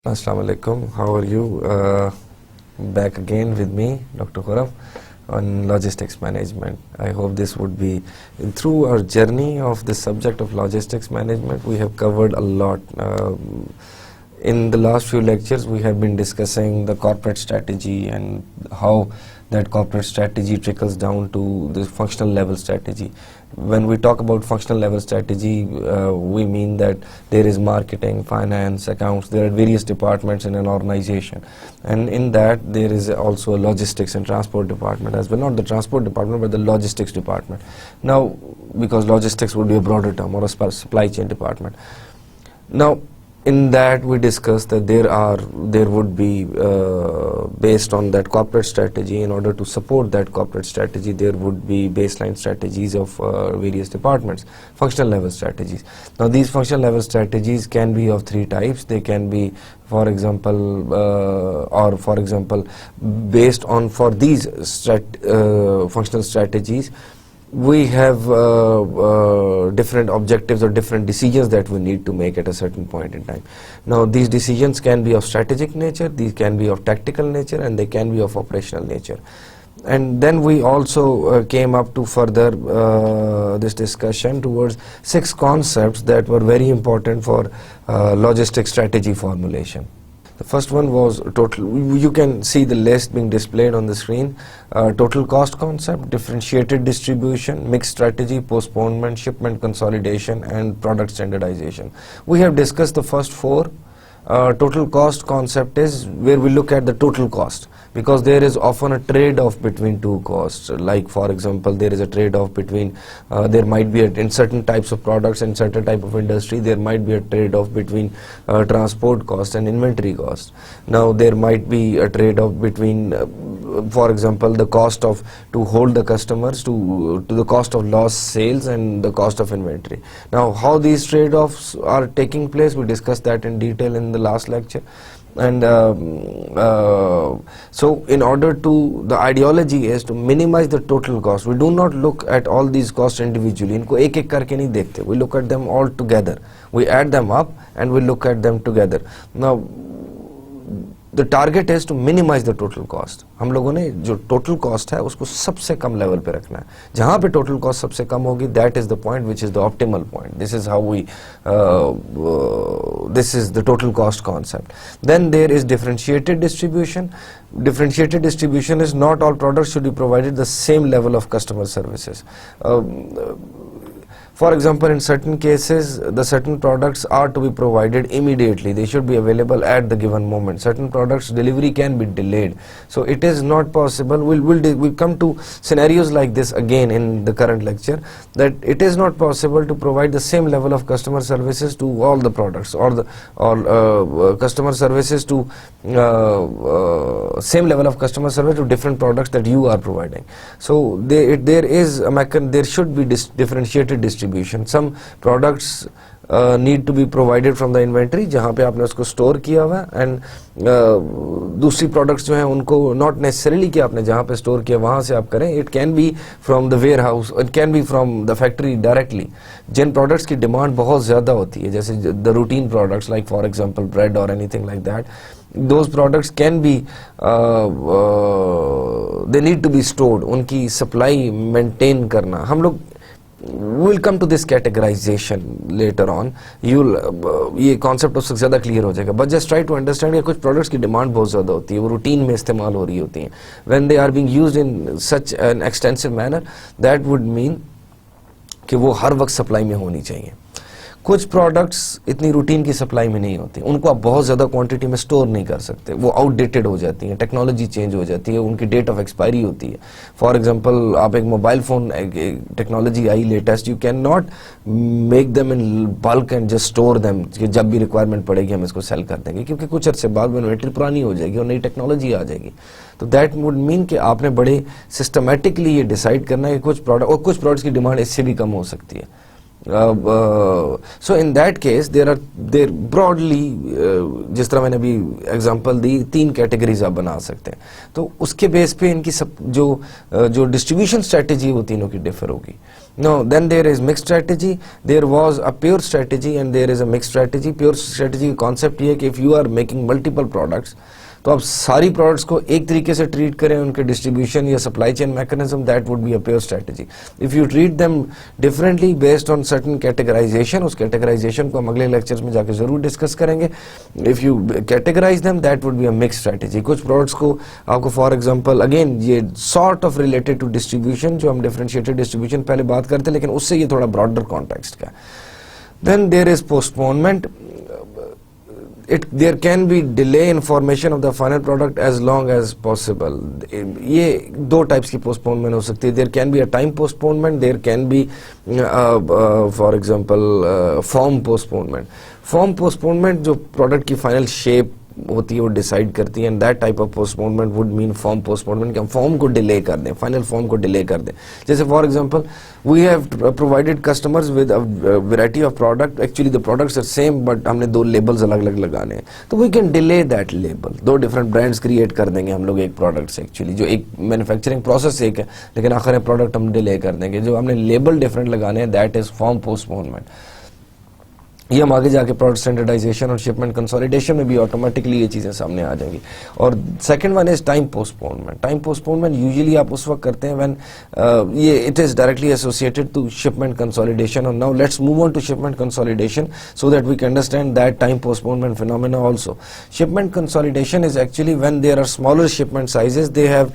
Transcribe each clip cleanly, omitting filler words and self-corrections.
Assalamu alaikum. How are you? Back again with me, Dr. Khurram, on logistics management. I hope this would be, through our journey of the subject of logistics management, we have covered a lot. In the last few lectures, we have been discussing the corporate strategy and how that corporate strategy trickles down to the functional level strategy. When we talk about functional level strategy, we mean that there is marketing, finance, accounts, there are various departments in an organization. And in that, there is also a logistics and transport department as well, not the transport department, but the logistics department. Now, because logistics would be a broader term, or a supply chain department. Now, in that we discussed that there would be, based on that corporate strategy, in order to support that corporate strategy, there would be baseline strategies of various departments, functional level strategies. Now these functional level strategies can be of three types. They can be, for example, based on, for these functional strategies, we have different objectives or different decisions that we need to make at a certain point in time. Now these decisions can be of strategic nature, these can be of tactical nature, and they can be of operational nature. And then we also came up to further this discussion towards 6 concepts that were very important for logistic strategy formulation. The first one was total, you can see the list being displayed on the screen. Total cost concept, differentiated distribution, mixed strategy, postponement, shipment consolidation, and product standardization. We have discussed the first 4. Total cost concept is where we look at the total cost, because there is often a trade-off between two costs. Like, for example, there is a trade-off between, there might be in certain types of products and certain type of industry, there might be a trade-off between transport cost and inventory cost. Now there might be a trade-off between, for example, the cost of to hold the customers to the cost of lost sales and the cost of inventory. Now how these trade-offs are taking place, we discussed that in detail in the last lecture. And so in order to, the ideology is to minimize the total cost. We do not look at all these costs individually. इनको एक एक करके नहीं देखते. We look at them all together. We add them up and we look at them together. Now the target is to minimize the total cost. हम लोगों ने जो total cost है उसको सबसे कम level पे रखना है. जहाँ पे total cost सबसे कम होगी, that is the point which is the optimal point. This is how we, this is the total cost concept. Then there is differentiated distribution. Differentiated distribution is not all products should be provided the same level of customer services. For example, in certain cases, the certain products are to be provided immediately. They should be available at the given moment. Certain products delivery can be delayed. So it is not possible. We'll come to scenarios like this again in the current lecture, that it is not possible to provide the same level of customer services to all the products, or customer services to same level of customer service to different products that you are providing. So there should be differentiated distribution. Some products need to be provided from the inventory, जहाँ पे आपने उसको store किया हुआ है, and दूसरी products जो हैं उनको not necessarily कि आपने जहाँ पे store किया वहाँ से आप करें. It can be from the warehouse, it can be from the factory directly. Jin products की demand बहुत ज़्यादा होती है, जैसे the routine products like for example bread or anything like that, those products can be, they need to be stored. उनकी supply maintain करना. हम लोग we'll come to this categorization later on. ये concept उससे ज़्यादा clear हो जाएगा. But just try to understand कि कुछ products की demand बहुत ज़्यादा होती है, वो routine में इस्तेमाल हो रही होती हैं. When they are being used in such an extensive manner, that would mean कि वो हर वक्त supply में होनी चाहिए. कुछ प्रोडक्ट्स इतनी रूटीन की सप्लाई में नहीं होती, उनको आप बहुत ज़्यादा क्वांटिटी में स्टोर नहीं कर सकते, वो आउटडेटेड हो जाती हैं, टेक्नोलॉजी चेंज हो जाती है, उनकी डेट ऑफ एक्सपायरी होती है. फॉर एग्जांपल, आप एक mobile phone technology I latest, you can not make them in bulk and just store them कि जब भी रिक्वायरमेंट पड़ेगी हम इसको सेल कर देंगे, क्योंकि कुछ अर्से बाद में इन्वेंटरी पुरानी हो जाएगी और नई टेक्नोलॉजी आ जाएगी. तो दैट वुड मीन कि आपने बड़े सिस्टमेटिकली ये डिसाइड करना है कि कुछ प्रोडक्ट, और कुछ प्रोडक्ट्स की डिमांड इससे भी कम हो सकती है. So in that case there broadly, जिस तरह मैंने अभी एग्जांपल दी, 3 कैटेगरीज आप बना सकते हैं. तो उसके बेस पे इनकी सब जो डिस्ट्रीब्यूशन स्ट्रेटेजी वो तीनों की डिफर होगी. No then there is mix strategy, there was a pure strategy and there is a mix strategy. Pure strategy का कॉन्सेप्ट ये है कि if you are making multiple products, तो आप सारी प्रोडक्ट्स को एक तरीके से ट्रीट करें, उनके डिस्ट्रीब्यूशन या supply chain mechanism, that would be a pure strategy. If you treat them differently based on certain categorization, उस कैटेगराइजेशन को हम अगले लेक्चर्स में जाकर जरूर डिस्कस करेंगे. If you categorize them, that would be a mix strategy. कुछ products को आपको फॉर एग्जांपल, अगेन ये sort of related to distribution, जो हम डिफरेंशिएटेड डिस्ट्रीब्यूशन पहले बात करते, लेकिन उससे ये थोड़ा ब्रॉडर कॉन्टेक्स्ट का. Then there is postponement. There can be delay in formation of the final product as long as possible. ये 2 टाइप्स की पोस्टपोनमेंट हो सकती है. There can be a time postponement, there can be for example form postponement. Form postponement जो product की final shape होती है वो डिसाइड करती है, and that type of postponement would mean form postponement, कि हम फॉर्म को डिले कर दें, फाइनल फॉर्म को डिले कर दें. जैसे for example we have provided customers with a variety of product, actually the products are same but हमने 2 लेबल्स अलग अलग लगाने हैं, तो we can delay that label. 2 different brands create कर देंगे हम लोग एक प्रोडक्ट से, एक्चुअली जो एक मैन्युफैक्चरिंग प्रोसेस एक है, लेकिन आखिर प्रोडक्ट हम डिले कर देंगे. जो हमने लेबल डिफरेंट लगाने हैं, दैट इज फॉर्म पोस्टपोनमेंट. ये हम आगे जाके प्रोडक्ट स्टैंडर्डाइजेशन और शिपमेंट कंसोलिडेशन में भी ऑटोमेटिकली ये चीज़ें सामने आ जाएंगी. और second one is time postponement. Time postponement usually आप उस वक्त करते हैं व्हेन ये it is directly associated to shipment consolidation. और now let's move on to shipment consolidation so that we can understand that time postponement phenomena also. Shipment consolidation is actually when there are smaller shipment sizes, they have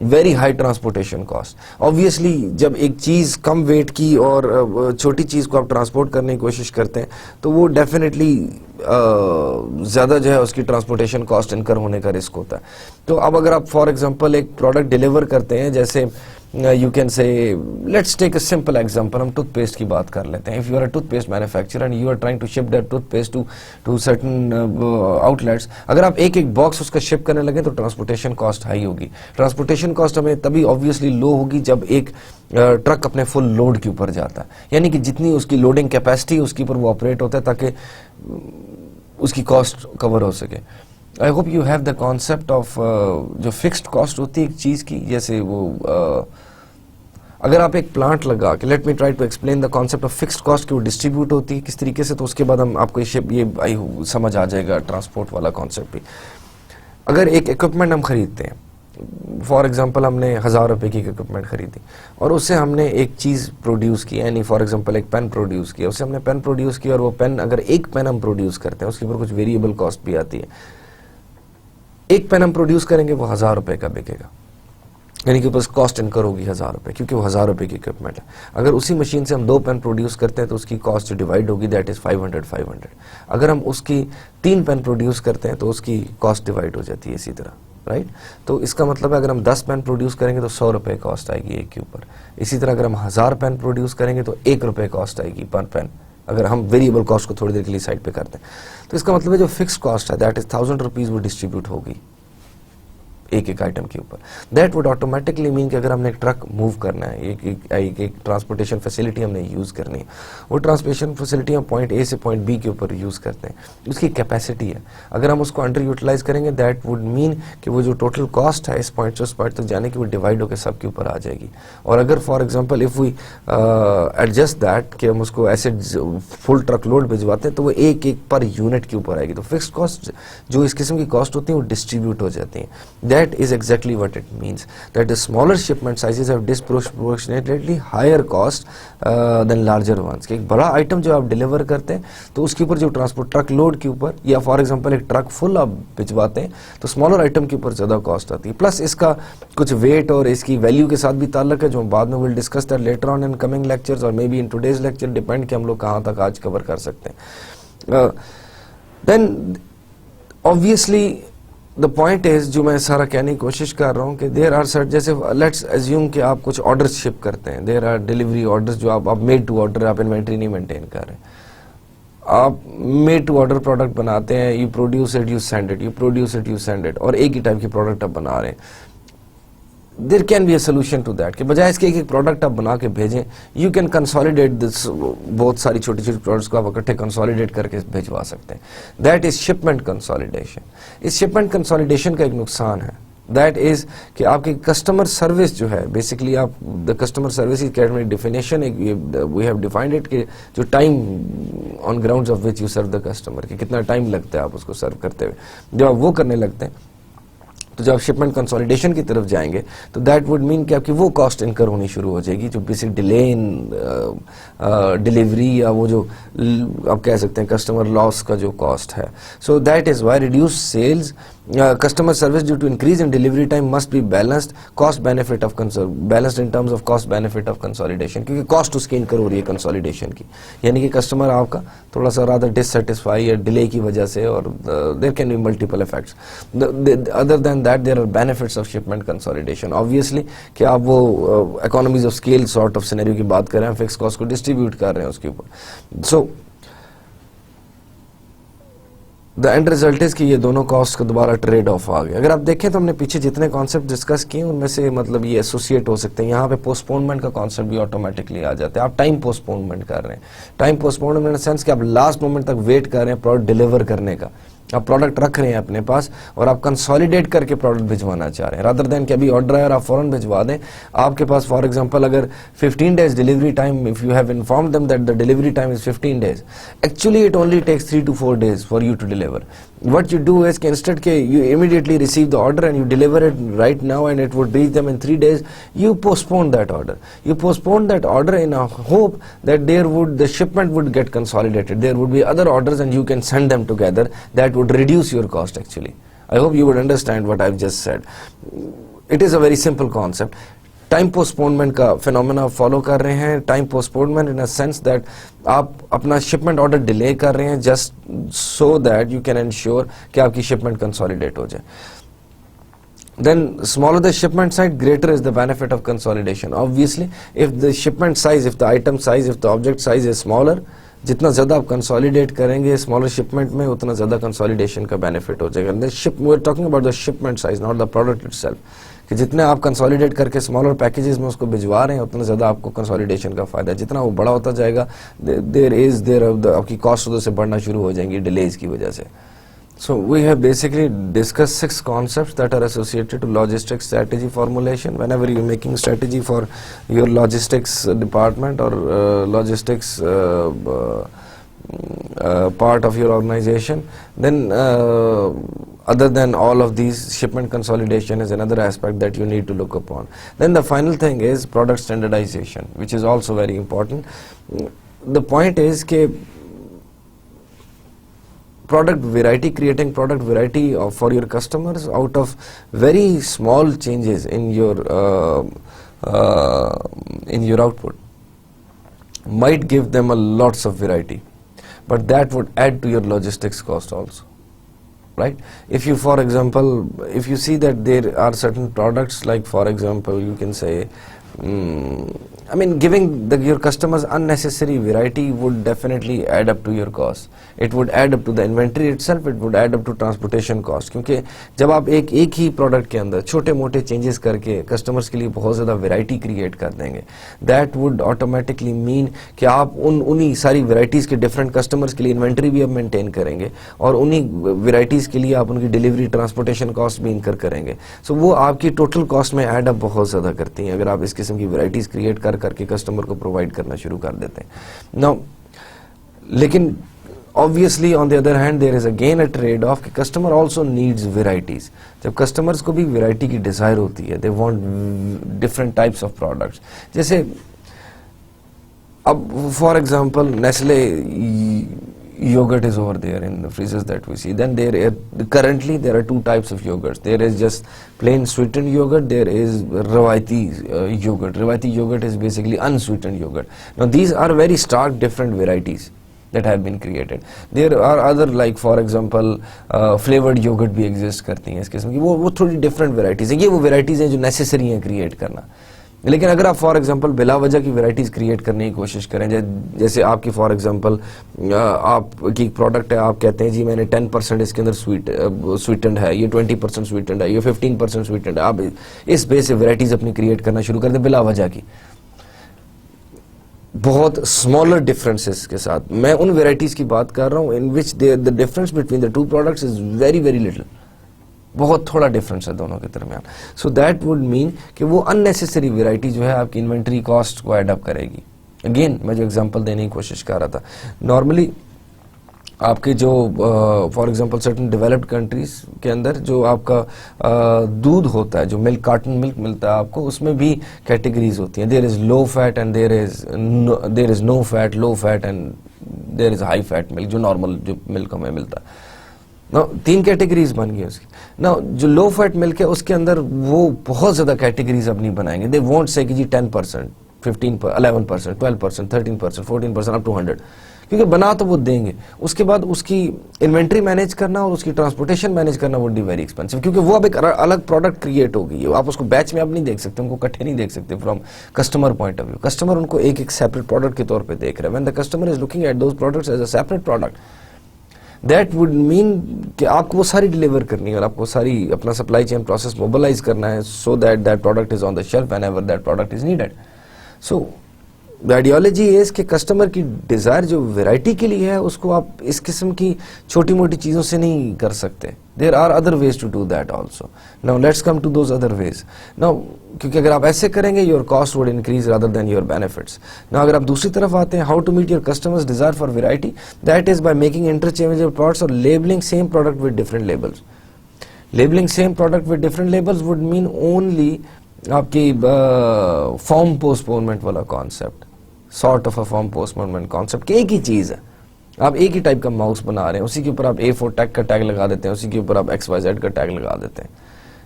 very high transportation cost. Obviously जब एक चीज़ कम wait की और छोटी चीज़ को आप transport करने की कोशिश करते हैं, तो वो डेफिनेटली ज़्यादा जो है उसकी ट्रांसपोर्टेशन कॉस्ट इनकर होने का रिस्क होता है. तो अब अगर आप फॉर एग्जांपल एक प्रोडक्ट डिलीवर करते हैं, जैसे you can say, let's take a simple example, हम टूथपेस्ट की बात कर लेते हैं. If you are a toothpaste manufacturer and you are trying to ship that toothpaste to certain outlets, अगर आप एक एक बॉक्स उसका शिप करने लगे तो ट्रांसपोर्टेशन कॉस्ट हाई होगी. ट्रांसपोर्टेशन कॉस्ट हमें तभी ऑब्वियसली लो होगी जब एक ट्रक अपने फुल लोड के ऊपर जाता है, यानी कि जितनी उसकी लोडिंग कैपेसिटी उसके ऊपर वो ऑपरेट होता है ताकि उसकी कॉस्ट कवर हो सके. I hope you have the concept of जो फिक्स्ड कॉस्ट होती है एक चीज़ की. जैसे वो अगर आप एक प्लांट लगा के, let me try to explain the concept of fixed cost की वो डिस्ट्रीब्यूट होती है किस तरीके से, तो उसके बाद हम आपको ये समझ आ जाएगा ट्रांसपोर्ट वाला कॉन्सेप्ट भी. अगर एक इक्विपमेंट हम खरीदते हैं, फॉर एग्जांपल हमने 1000 रुपये की इक्विपमेंट खरीदी और उससे हमने एक चीज़ प्रोड्यूस की, यानी फॉर एग्जांपल एक पेन प्रोड्यूस किया. उससे हमने पेन प्रोड्यूस किया और वो पेन, अगर एक पेन हम प्रोड्यूस करते हैं उसके ऊपर कुछ वेरिएबल कॉस्ट भी आती है. एक पेन हम प्रोड्यूस करेंगे वो 1000 रुपये का बिकेगा, यानी कि बस कॉस्ट इनकर होगी 1000 रुपये, क्योंकि वो 1000 रुपये की इक्विपमेंट है. अगर उसी मशीन से हम 2 पेन प्रोड्यूस करते हैं तो उसकी कॉस्ट डिवाइड होगी, दैट इज 500. अगर हम उसकी 3 पेन प्रोड्यूस करते हैं तो उसकी कॉस्ट डिवाइड हो जाती है इसी तरह, राइट. तो इसका मतलब है अगर हम 10 पेन प्रोड्यूस करेंगे तो 100 रुपये कॉस्ट आएगी एक के ऊपर. इसी तरह अगर हम 1000 पेन प्रोड्यूस करेंगे तो 1 रुपये कॉस्ट आएगी पर पेन, अगर हम वेरिएबल कॉस्ट को थोड़ी देर के लिए साइड पे करते हैं. तो इसका मतलब है जो फिक्स कॉस्ट है दैट इज 1000 रुपीज़ वो डिस्ट्रीब्यूट होगी एक एक आइटम के ऊपर. दैट वुड ऑटोमेटिकली मीन कि अगर हमने एक ट्रक मूव करना है, एक ट्रांसपोर्टेशन फैसिलिटी हमने यूज़ करनी है, वो ट्रांसपोर्टेशन फैसिलिटी हम पॉइंट ए से पॉइंट बी के ऊपर यूज़ करते हैं, उसकी कैपेसिटी है. अगर हम उसको अंडर यूटिलाइज करेंगे दैट वुड मीन कि वो जो टोटल कॉस्ट है इस पॉइंट से उस पॉइंट तक जाने की वो डिवाइड होकर सब के ऊपर आ जाएगी. और अगर for example if we adjust that कि हम उसको ऐसे फुल ट्रक लोड भिजवाते हैं तो वो एक एक पर यूनिट के ऊपर आएगी. तो फिक्स्ड कॉस्ट जो इस किस्म की कॉस्ट होती है वो डिस्ट्रीब्यूट हो जाती हैं. That is exactly what it means, that the smaller shipment sizes have disproportionately higher cost than larger ones. कि एक बड़ा आइटम जो आप डिलीवर करते हैं तो उसके ऊपर जो ट्रांसपोर्ट ट्रक लोड के ऊपर, या फॉर एग्जांपल एक ट्रक फुल आप भिजवाते हैं तो स्मॉलर आइटम के ऊपर ज़्यादा कॉस्ट आती है. प्लस इसका कुछ वेट और इसकी वैल्यू के साथ भी ताल्लुक है जो हम बाद में will discuss that later on in coming lectures और may be in today's lecture, depend कि हम लोग कहाँ तक आज कवर कर सकते हैं. Then obviously the point is, जो मैं सारा कहने की कोशिश कर रहा हूँ कि देर आर सर्ट, जैसे लेट्स एज्यूम कि आप कुछ ऑर्डर्स शिप करते हैं, देर आर डिलीवरी ऑर्डर्स जो आप मेड टू ऑर्डर, आप इन्वेंट्री नहीं मेंटेन कर रहे हैं, आप मेड टू ऑर्डर प्रोडक्ट बनाते हैं, you produce it you send it, you produce it you send it, और एक ही टाइप की प्रोडक्ट आप बना रहे हैं. There can be a solution to that, कि बजाय इसके एक प्रोडक्ट आप बना के भेजें, यू कैन कंसोलिडेट दिस, बहुत सारी छोटी छोटी प्रोडक्ट्स को आप इकट्ठे कंसोलिडेट करके भिजवा सकते हैं. That is shipment consolidation. इस शिपमेंट कंसोलिडेशन का एक नुकसान है, दैट इज कि आपकी कस्टमर सर्विस जो है, बेसिकली आप द कस्टमर सर्विस की definition we have defined it, कि जो time on grounds of which you serve the customer, कि कितना टाइम लगता है आप उसको सर्व करते हुए, जब आप वो करने लगते हैं तो जब आप शिपमेंट कंसोलिडेशन की तरफ जाएंगे तो दैट वुड मीन कि आपकी वो कॉस्ट इनकर होनी शुरू हो जाएगी जो बेसिक डिले इन डिलीवरी, या वो जो आप कह सकते हैं कस्टमर लॉस का जो कॉस्ट है. So that is why reduce sales customer service due to increase in delivery time must be balanced cost benefit of balanced in terms of cost benefit of consolidation, क्योंकि cost उसकी इनकर हो रही है consolidation की, यानी कि कस्टमर आपका थोड़ा सा रादर डिससेटिस्फाई या डिले की वजह से, और there can be multiple effects. Other than that there are benefits of shipment consolidation. Obviously कि आप वो economies of scale sort of scenario की बात कर रहे हैं, फिक्स कॉस्ट को डिस्ट्रीब्यूट कर रहे हैं उसके ऊपर. So the end result is कि ये दोनों कॉस्ट का दोबारा ट्रेड ऑफ आ गया. अगर आप देखें तो हमने पीछे जितने कॉन्सेप्ट डिस्कस किए उनमें से मतलब ये एसोसिएट हो सकते हैं. यहाँ पे पोस्टपोनमेंट का कॉन्सेप्ट भी ऑटोमेटिकली आ जाता है. आप टाइम पोस्टपोनमेंट कर रहे हैं, टाइम पोस्टपोनमेंट इन सेंस कि आप लास्ट मोमेंट तक वेट कर रहे हैं प्रोडक्ट डिलीवर करने का. आप प्रोडक्ट रख रहे हैं अपने पास और आप कंसोलिडेट करके प्रोडक्ट भिजवाना चाह रहे हैं, रादर देन कि अभी ऑर्डर है और आप फौरन भिजवा दें. आपके पास फॉर एग्जांपल अगर 15 days delivery time, if you have informed them that the delivery time is 15 days, actually it only takes 3 to 4 days for you to deliver. What you do is कि instead के you immediately receive the order and you deliver it right now and it would reach them in 3 days, you postpone that order. You postpone that order in a hope that the shipment would get consolidated. There would be other orders and you can send them together. That would reduce your cost actually. I hope you would understand what I've just said. It is a very simple concept. Time postponement का phenomena follow कर रहे हैं. Time postponement in a sense that आप अपना shipment order delay कर रहे हैं just so that you can ensure कि आपकी शिपमेंट कंसोलिडेट हो जाए. Then smaller the shipment size, greater is the benefit of consolidation. Obviously, if the shipment size, if the item size, if the object size is smaller, जितना ज़्यादा आप consolidate करेंगे smaller shipment में उतना ज़्यादा consolidation का बेनिफिट हो जाएगा. We are talking about the shipment size, not the product itself, कि जितने आप कंसोलिडेट करके स्मॉलर पैकेजेस में उसको भिजवा रहे हैं उतना ज़्यादा आपको कंसोलिडेशन का फायदा है. जितना वो बड़ा होता जाएगा आपकी कॉस्ट उधर से बढ़ना शुरू हो जाएंगी डिलेज की वजह से. So we have basically discussed 6 concepts that are associated to logistics strategy formulation. Whenever you're making strategy for your logistics department or logistics part of your organization, then other than all of these, shipment consolidation is another aspect that you need to look upon. Then the final thing is product standardization, which is also very important. The point is that product variety, creating product variety for your customers out of very small changes in your output might give them a lots of variety, but that would add to your logistics cost also, right? If you, for example, if you see that there are certain products, like for example you can say I mean, giving your customers unnecessary variety would definitely add up to your cost. It would add up to the inventory itself. It would add up to transportation cost. क्योंकि जब आप एक ही product के अंदर छोटे मोटे changes करके customers के लिए बहुत ज़्यादा वैरायटी क्रिएट कर देंगे, दैट वुड ऑटोमेटिकली मीन कि आप उन्हीं सारी वैरायटीज़ के डिफरेंट कस्टमर्स के लिए इन्वेंटरी भी अब मेंटेन करेंगे और उन्हीं वैरायटीज़ के लिए आप उनकी डिलीवरी ट्रांसपोर्टेशन कॉस्ट भी इनकर करेंगे. सो वो आपकी टोटल कॉस्ट में एड अप बहुत ज़्यादा करती हैं अगर आप इस किस्म की वैरायटीज़ क्रिएट करके कस्टमर को प्रोवाइड करना शुरू कर देते हैं. नाउ लेकिन obviously on the other hand there is again a trade off कि customer also needs varieties. जब customers को भी variety की desire होती है, they want different types of products. जैसे अब for example Nestle yogurt is over there in the freezers that we see. Then currently there are 2 types of yogurts. There is just plain sweetened yogurt. There is Rewayati yogurt. Rewayati yogurt is basically unsweetened yogurt. Now these are very stark different varieties that have been created. There are other, like for example flavored yogurt भी exist करती हैं इस किस्म की. वो थोड़ी different varieties हैं. ये वो varieties हैं जो necessary हैं create करना. लेकिन अगर आप फॉर एग्जांपल बिला वजह की वैरायटीज क्रिएट करने की कोशिश करें, जैसे आपकी फॉर एग्जांपल आपकी प्रोडक्ट है, आप कहते हैं जी मैंने 10% इसके अंदर स्वीटेंड है, ये 20% स्वीटेंड है, ये 15% स्वीटेंड है, आप इस बेस से वैरायटीज अपनी क्रिएट करना शुरू कर दें बिला वजह की, बहुत स्मॉलर डिफरेंसेस के साथ। मैं उन वैरायटीज की बात कर रहा हूं in which the difference between the two products is very very little, बहुत थोड़ा डिफरेंस है दोनों के दरमियान। सो दैट वुड मीन कि वो अननेसेसरी वैरायटी जो है आपकी इन्वेंट्री कॉस्ट को एड अप करेगी। अगेन मैं जो एग्जांपल देने की कोशिश कर रहा था, नॉर्मली आपके जो for example certain developed countries के अंदर जो आपका दूध होता है, जो मिल्क, कार्टन मिल्क मिलता है आपको, उसमें भी कैटेगरीज होती हैं। There is low fat and there is no fat, low fat and there is high fat milk, जो नॉर्मल जो मिल्क हमें मिलता है ना। 3 कैटेगरीज बन गई उसकी ना। जो लो फैट मिल्क है उसके अंदर वो बहुत ज्यादा कैटेगरीज अब नहीं बनाएंगे। दे वोंट से कि जी 10%, 15%, 11%, 12%, 13%, 14% अप टू 100, क्योंकि बना तो वो देंगे। उसके बाद उसकी इन्वेंट्री मैनेज करना और उसकी ट्रांसपोर्टेशन मैनेज करना वुड बी वेरी एक्सपेंसिव, क्योंकि वो अब एक अलग प्रोडक्ट क्रिएट होगी। आप उसको बैच में अब नहीं देख सकते, उनको इकट्ठे नहीं देख सकते from customer point of view. Customer उनको एक एक सेपरेट प्रोडक्ट के तौर पे देख रहे हैं। When the customer is looking at those products as a separate product, that would mean कि आपको वो सारी डिलीवर करनी है और आपको सारी अपना सप्लाई चेन प्रोसेस मोबिलाइज करना है so that that product is on the shelf whenever that product is needed. So the ideology is कि कस्टमर की डिजायर जो वैरायटी के लिए है उसको आप इस किस्म की छोटी मोटी चीजों से नहीं कर सकते। There are other ways to do that also. Now let's come to those other ways now, क्योंकि अगर आप ऐसे करेंगे your cost would increase rather than your benefits. Now अगर आप दूसरी तरफ आते हैं, how to meet your customers desire for variety, that is by making interchangeable products और labelling same product with different labels. Labelling same product with different labels would mean only आपकी form postponement वाला concept, sort of a form postponement concept. एक ही चीज है, आप एक ही type का mouse बना रहे हैं, उसी के ऊपर आप A4 टैग का टैग लगा देते हैं, उसी के ऊपर आप XYZ का टैग लगा देते हैं।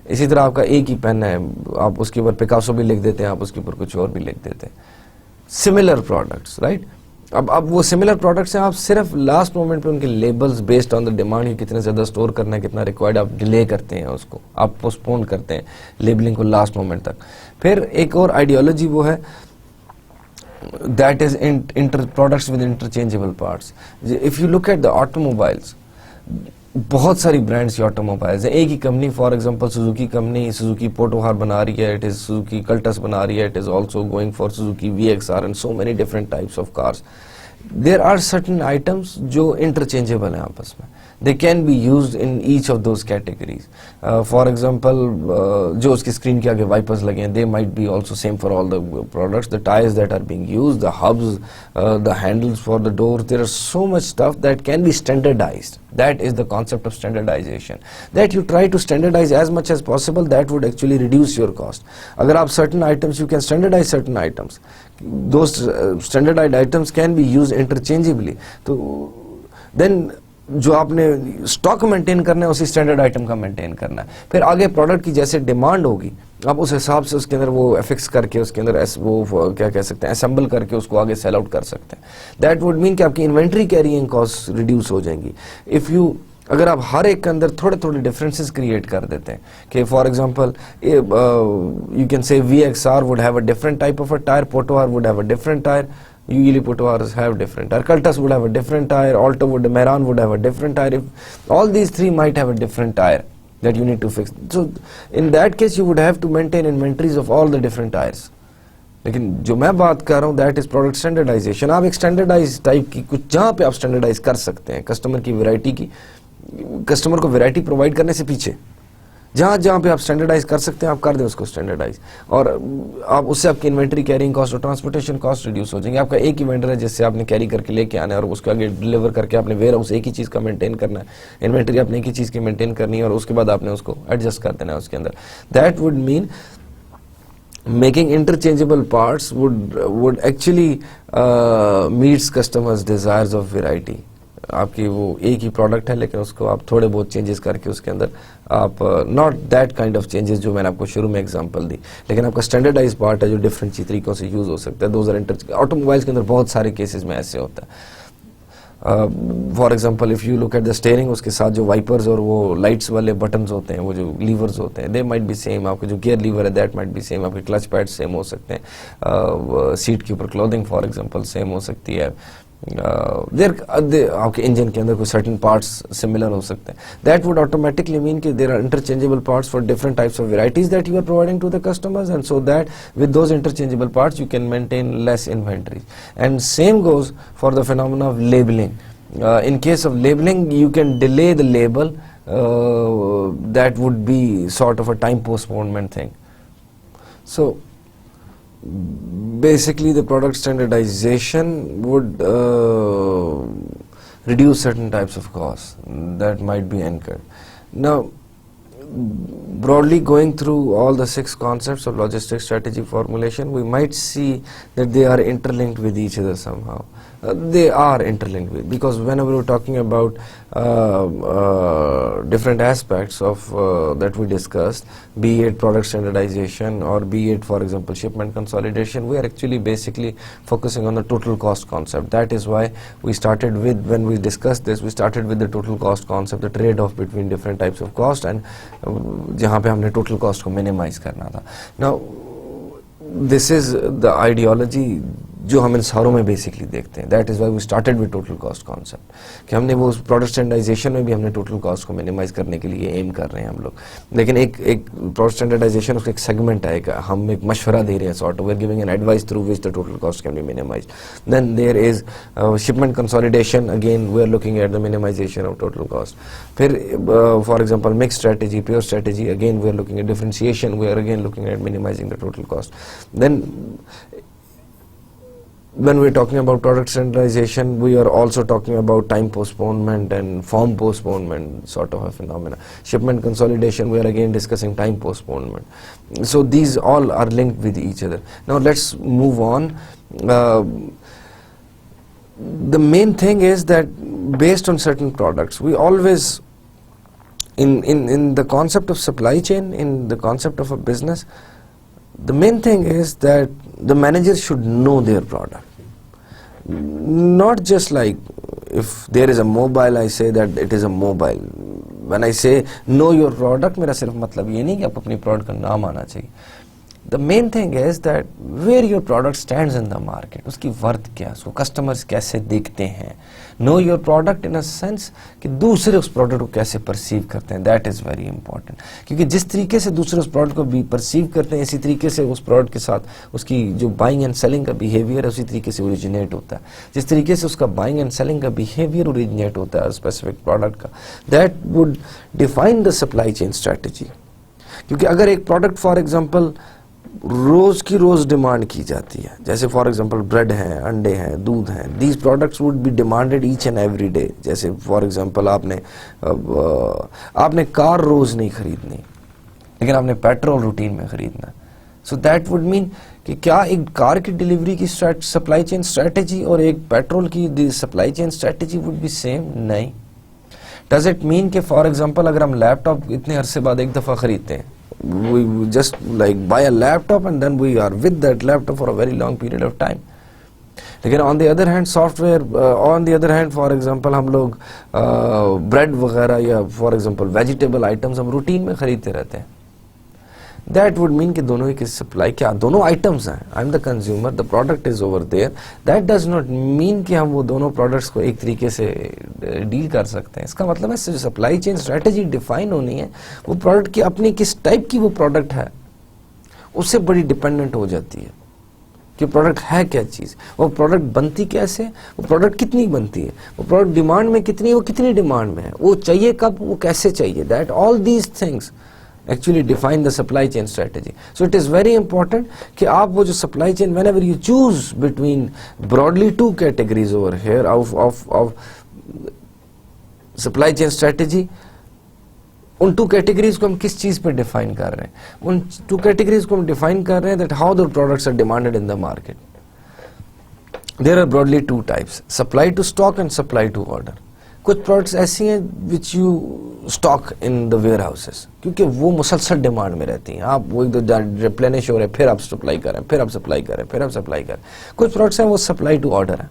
इसी तरह आपका एक ही पेन है, आप उसके ऊपर पिकासो भी लिख देते हैं, आप उसके ऊपर कुछ और भी लिख देते हैं। Similar products, right. अब वो सिमिलर प्रोडक्ट्स हैं, आप सिर्फ लास्ट मोमेंट पे उनके labels based on the demand की कितने ज्यादा स्टोर करना है, कितना रिक्वायर्ड, आप डिले करते हैं उसको, आप पोस्टपोन करते हैं लेबलिंग को लास्ट मोमेंट तक। फिर एक और आइडियोलॉजी वो है that is products with interchangeable parts. If you look at the automobiles, बहुत सारी ब्रांड्स की ऑटोमोबाइल्स हैं। एक ही company, for example Suzuki company Suzuki Potohar बना रही है, इट इज सुजुकी कल्टस बना रही है, it is also going for Suzuki VXR and so many different types of cars. There are certain items जो इंटरचेंजेबल हैं आपस में, they can be used in each of those categories. For example, जो उसकी screen के आगे wipers लगे हैं, they might be also same for all the products. The tires that are being used, the hubs, the handles for the doors, there is so much stuff that can be standardized. That is the concept of standardization. That you try to standardize as much as possible, that would actually reduce your cost. अगर आप certain items, you can standardize certain items. Those standardized items can be used interchangeably. तो then जो आपने stock maintain करना है उसी standard item का maintain करना है। फिर आगे प्रोडक्ट की जैसे डिमांड होगी, आप उस हिसाब से उसके अंदर वो एफिक्स करके उसके अंदर वो क्या कह सकते हैं, असेंबल करके उसको आगे सेल आउट कर सकते हैं। दैट वुड मीन कि आपकी इन्वेंट्री कैरिंग कॉस्ट रिड्यूस हो जाएंगी। इफ यू अगर आप हर एक के अंदर थोड़े थोड़े डिफरेंसेस क्रिएट कर देते हैं कि for example you can say VXR would have a different type of a tire, Potohar would have a different tire, usually Potohars have different tire, Cultus would have a different tire, Alto would, Meran would have a different tire. If all these three might have a different tire that you need to fix, so in that case you would have to maintain inventories of all the different tires. लेकिन जो मैं बात कर रहा हूँ that is product standardisation. आप एक standardise type की कुछ जहाँ पे आप स्टैंडर्डाइज कर सकते हैं कस्टमर की वैरायटी की, कस्टमर को वैरायटी प्रोवाइड करने से पीछे जहाँ जहाँ पे आप स्टैंडर्डाइज कर सकते हैं आप कर दें उसको स्टैंडर्डाइज, और आप उससे आपकी इन्वेंट्री कैरिंग कॉस्ट और ट्रांसपोर्टेशन कॉस्ट रिड्यूस हो जाएंगे। आपका एक ही वेंडर है जिससे आपने कैरी करके लेके आना है और उसको आगे डिलीवर करके आपने वेयर हाउस एक ही चीज़ का मेंटेन करना है, इन्वेंट्री आपने एक ही चीज़ की मेंटेन करनी है और उसके बाद आपने उसको एडजस्ट कर देना है उसके अंदर। That would mean making interchangeable parts would actually meets customers desires of variety. आपकी वो एक ही प्रोडक्ट है लेकिन उसको आप थोड़े बहुत चेंजेस करके उसके अंदर आप not that kind of changes जो मैंने आपको शुरू में एग्जांपल दी, लेकिन आपका स्टैंडर्डाइज पार्ट है जो डिफरेंट तरीकों से यूज हो सकता है। 2000 ऑटोमोबाइल्स के अंदर बहुत सारे केसेस में ऐसे होता है। For example if you look at the steering, उसके साथ जो वाइपर्स और वो लाइट्स वाले बटन्स होते हैं, वो जो लीवर्स होते हैं, दे माइट बी सेम. आपके जो गियर लीवर है दैट माइट बी सेम. आपके क्लच पैड सेम हो सकते हैं. सीट के ऊपर क्लोथिंग फॉर एग्जांपल सेम हो सकती है. आपके इंजन के अंदर कोई सर्टेन पार्ट्स सिमिलर हो सकते हैं. दैट वुड ऑटोमेटिकली मीन कि there are interchangeable parts for different types of varieties that you are providing to the customers, and so that with those interchangeable parts you can maintain less inventory. And same goes for the phenomena of labeling. In case of labeling, you can delay the label. That would be sort of a time postponement thing. So basically the product standardization would reduce certain types of costs that might be incurred. Now, broadly going through all the 6 concepts of logistics strategy formulation, we might see that they are interlinked with each other somehow. They are interlinked with, because whenever we're talking about different aspects of that we discussed, be it product standardization or be it, for example, shipment consolidation, we are actually basically focusing on the total cost concept. That is why we started with, when we discussed this, we started with the total cost concept, the trade-off between different types of cost, and जहाँ पे हमने total cost को minimize करना था. Now, this is the ideology जो हम इन सारों में बेसिकली देखते हैं. That is why we started with total cost concept, कि हमने वो प्रोडक्ट स्टैंडर्डाइजेशन में भी हमने टोटल कॉस्ट को मिनिमाइज करने के लिए एम कर रहे हैं हम लोग. लेकिन एक प्रोडक्ट स्टैंडर्डाइजेशन उसका एक सेगमेंट है, हम एक मशवरा दे रहे हैं, sort we are giving an advice through which the total cost can be minimise. Then there is shipment consolidation, again we are looking at the minimisation of total cost. फिर for example mix strategy, pure strategy, again we are looking at differentiation, we are again looking at minimising the total cost. Then when we're talking about product standardization, we are also talking about time postponement and form postponement sort of a phenomena. Shipment consolidation, we are again discussing time postponement. So these all are linked with each other. Now let's move on. The main thing is that based on certain products, we always in the concept of supply chain, in the concept of a business, the main thing is that the manager should know their product. Not just like if there is a mobile, I say that it is a mobile. When I say know your product, मेरा सिर्फ मतलब ये नहीं कि आप अपनी product का नाम आना चाहिए. The main thing is that where your product stands in the market, उसकी वर्थ क्या है, उसको कस्टमर्स कैसे देखते हैं. Know your product in a sense कि दूसरे उस प्रोडक्ट को कैसे परसीव करते हैं. That is very important, क्योंकि जिस तरीके से दूसरे उस प्रोडक्ट को भी परसीव करते हैं, इसी तरीके से उस प्रोडक्ट के साथ उसकी जो बाइंग एंड सेलिंग का बिहेवियर है उसी तरीके से ओरिजिनेट होता है. जिस तरीके से उसका बाइंग एंड सेलिंग का बिहेवियर ओरिजिनेट होता है स्पेसिफिक प्रोडक्ट का, that would define the supply chain strategy. क्योंकि अगर एक प्रोडक्ट फॉर एग्जाम्पल रोज की रोज डिमांड की जाती है, जैसे फॉर एग्जांपल ब्रेड है, अंडे हैं, दूध हैं, these products would be demanded each and every day. जैसे फॉर एग्जांपल आपने कार रोज नहीं खरीदनी, लेकिन आपने पेट्रोल रूटीन में खरीदना. सो दैट वुड मीन कि क्या एक कार की डिलीवरी की सप्लाई चेन स्ट्रेटेजी और एक पेट्रोल की supply chain strategy would be same? नहीं. डज इट मीन कि फॉर एग्जांपल अगर हम लैपटॉप इतने अरसे बाद एक दफ़ा खरीदते हैं, we just like buy a laptop and then we are with that laptop for a very long period of time. लेकिन on the other hand software, on the other hand for example हम लोग bread वगैरह या for example vegetable items हम routine में खरीदते रहते हैं. That would mean कि दोनों की सप्लाई क्या, दोनों आइटम्स हैं. I am the consumer, the product is over there. That does not mean कि हम वो दोनों प्रोडक्ट्स को एक तरीके से डील कर सकते हैं. इसका मतलब है सप्लाई चेन स्ट्रेटेजी डिफाइन होनी है, वो प्रोडक्ट की अपनी किस टाइप की वो प्रोडक्ट है उससे बड़ी डिपेंडेंट हो जाती है कि प्रोडक्ट है क्या चीज़, वो प्रोडक्ट बनती कैसे, वो प्रोडक्ट कितनी बनती है, वो प्रोडक्ट डिमांड में कितनी, वो कितनी डिमांड में है, वो चाहिए कब, वो कैसे चाहिए. That all these things actually define the supply chain strategy. So it is very important कि आप वो जो supply chain, whenever you choose between broadly 2 categories over here of supply chain strategy, उन 2 categories को हम किस चीज़ पे define कर रहे हैं. उन 2 categories को हम define कर रहे हैं that how the products are demanded in the market. There are broadly 2 types, supply to stock and supply to order. कुछ प्रोडक्ट्स ऐसी हैं which you stock in the warehouses, क्योंकि वो मुसलसल डिमांड में रहती हैं. आप वो एकदम रिप्लेनिश हो रहे हैं, फिर आप सप्लाई करें, फिर आप सप्लाई करें, फिर आप सप्लाई करें. कुछ प्रोडक्ट्स हैं वो सप्लाई टू ऑर्डर है.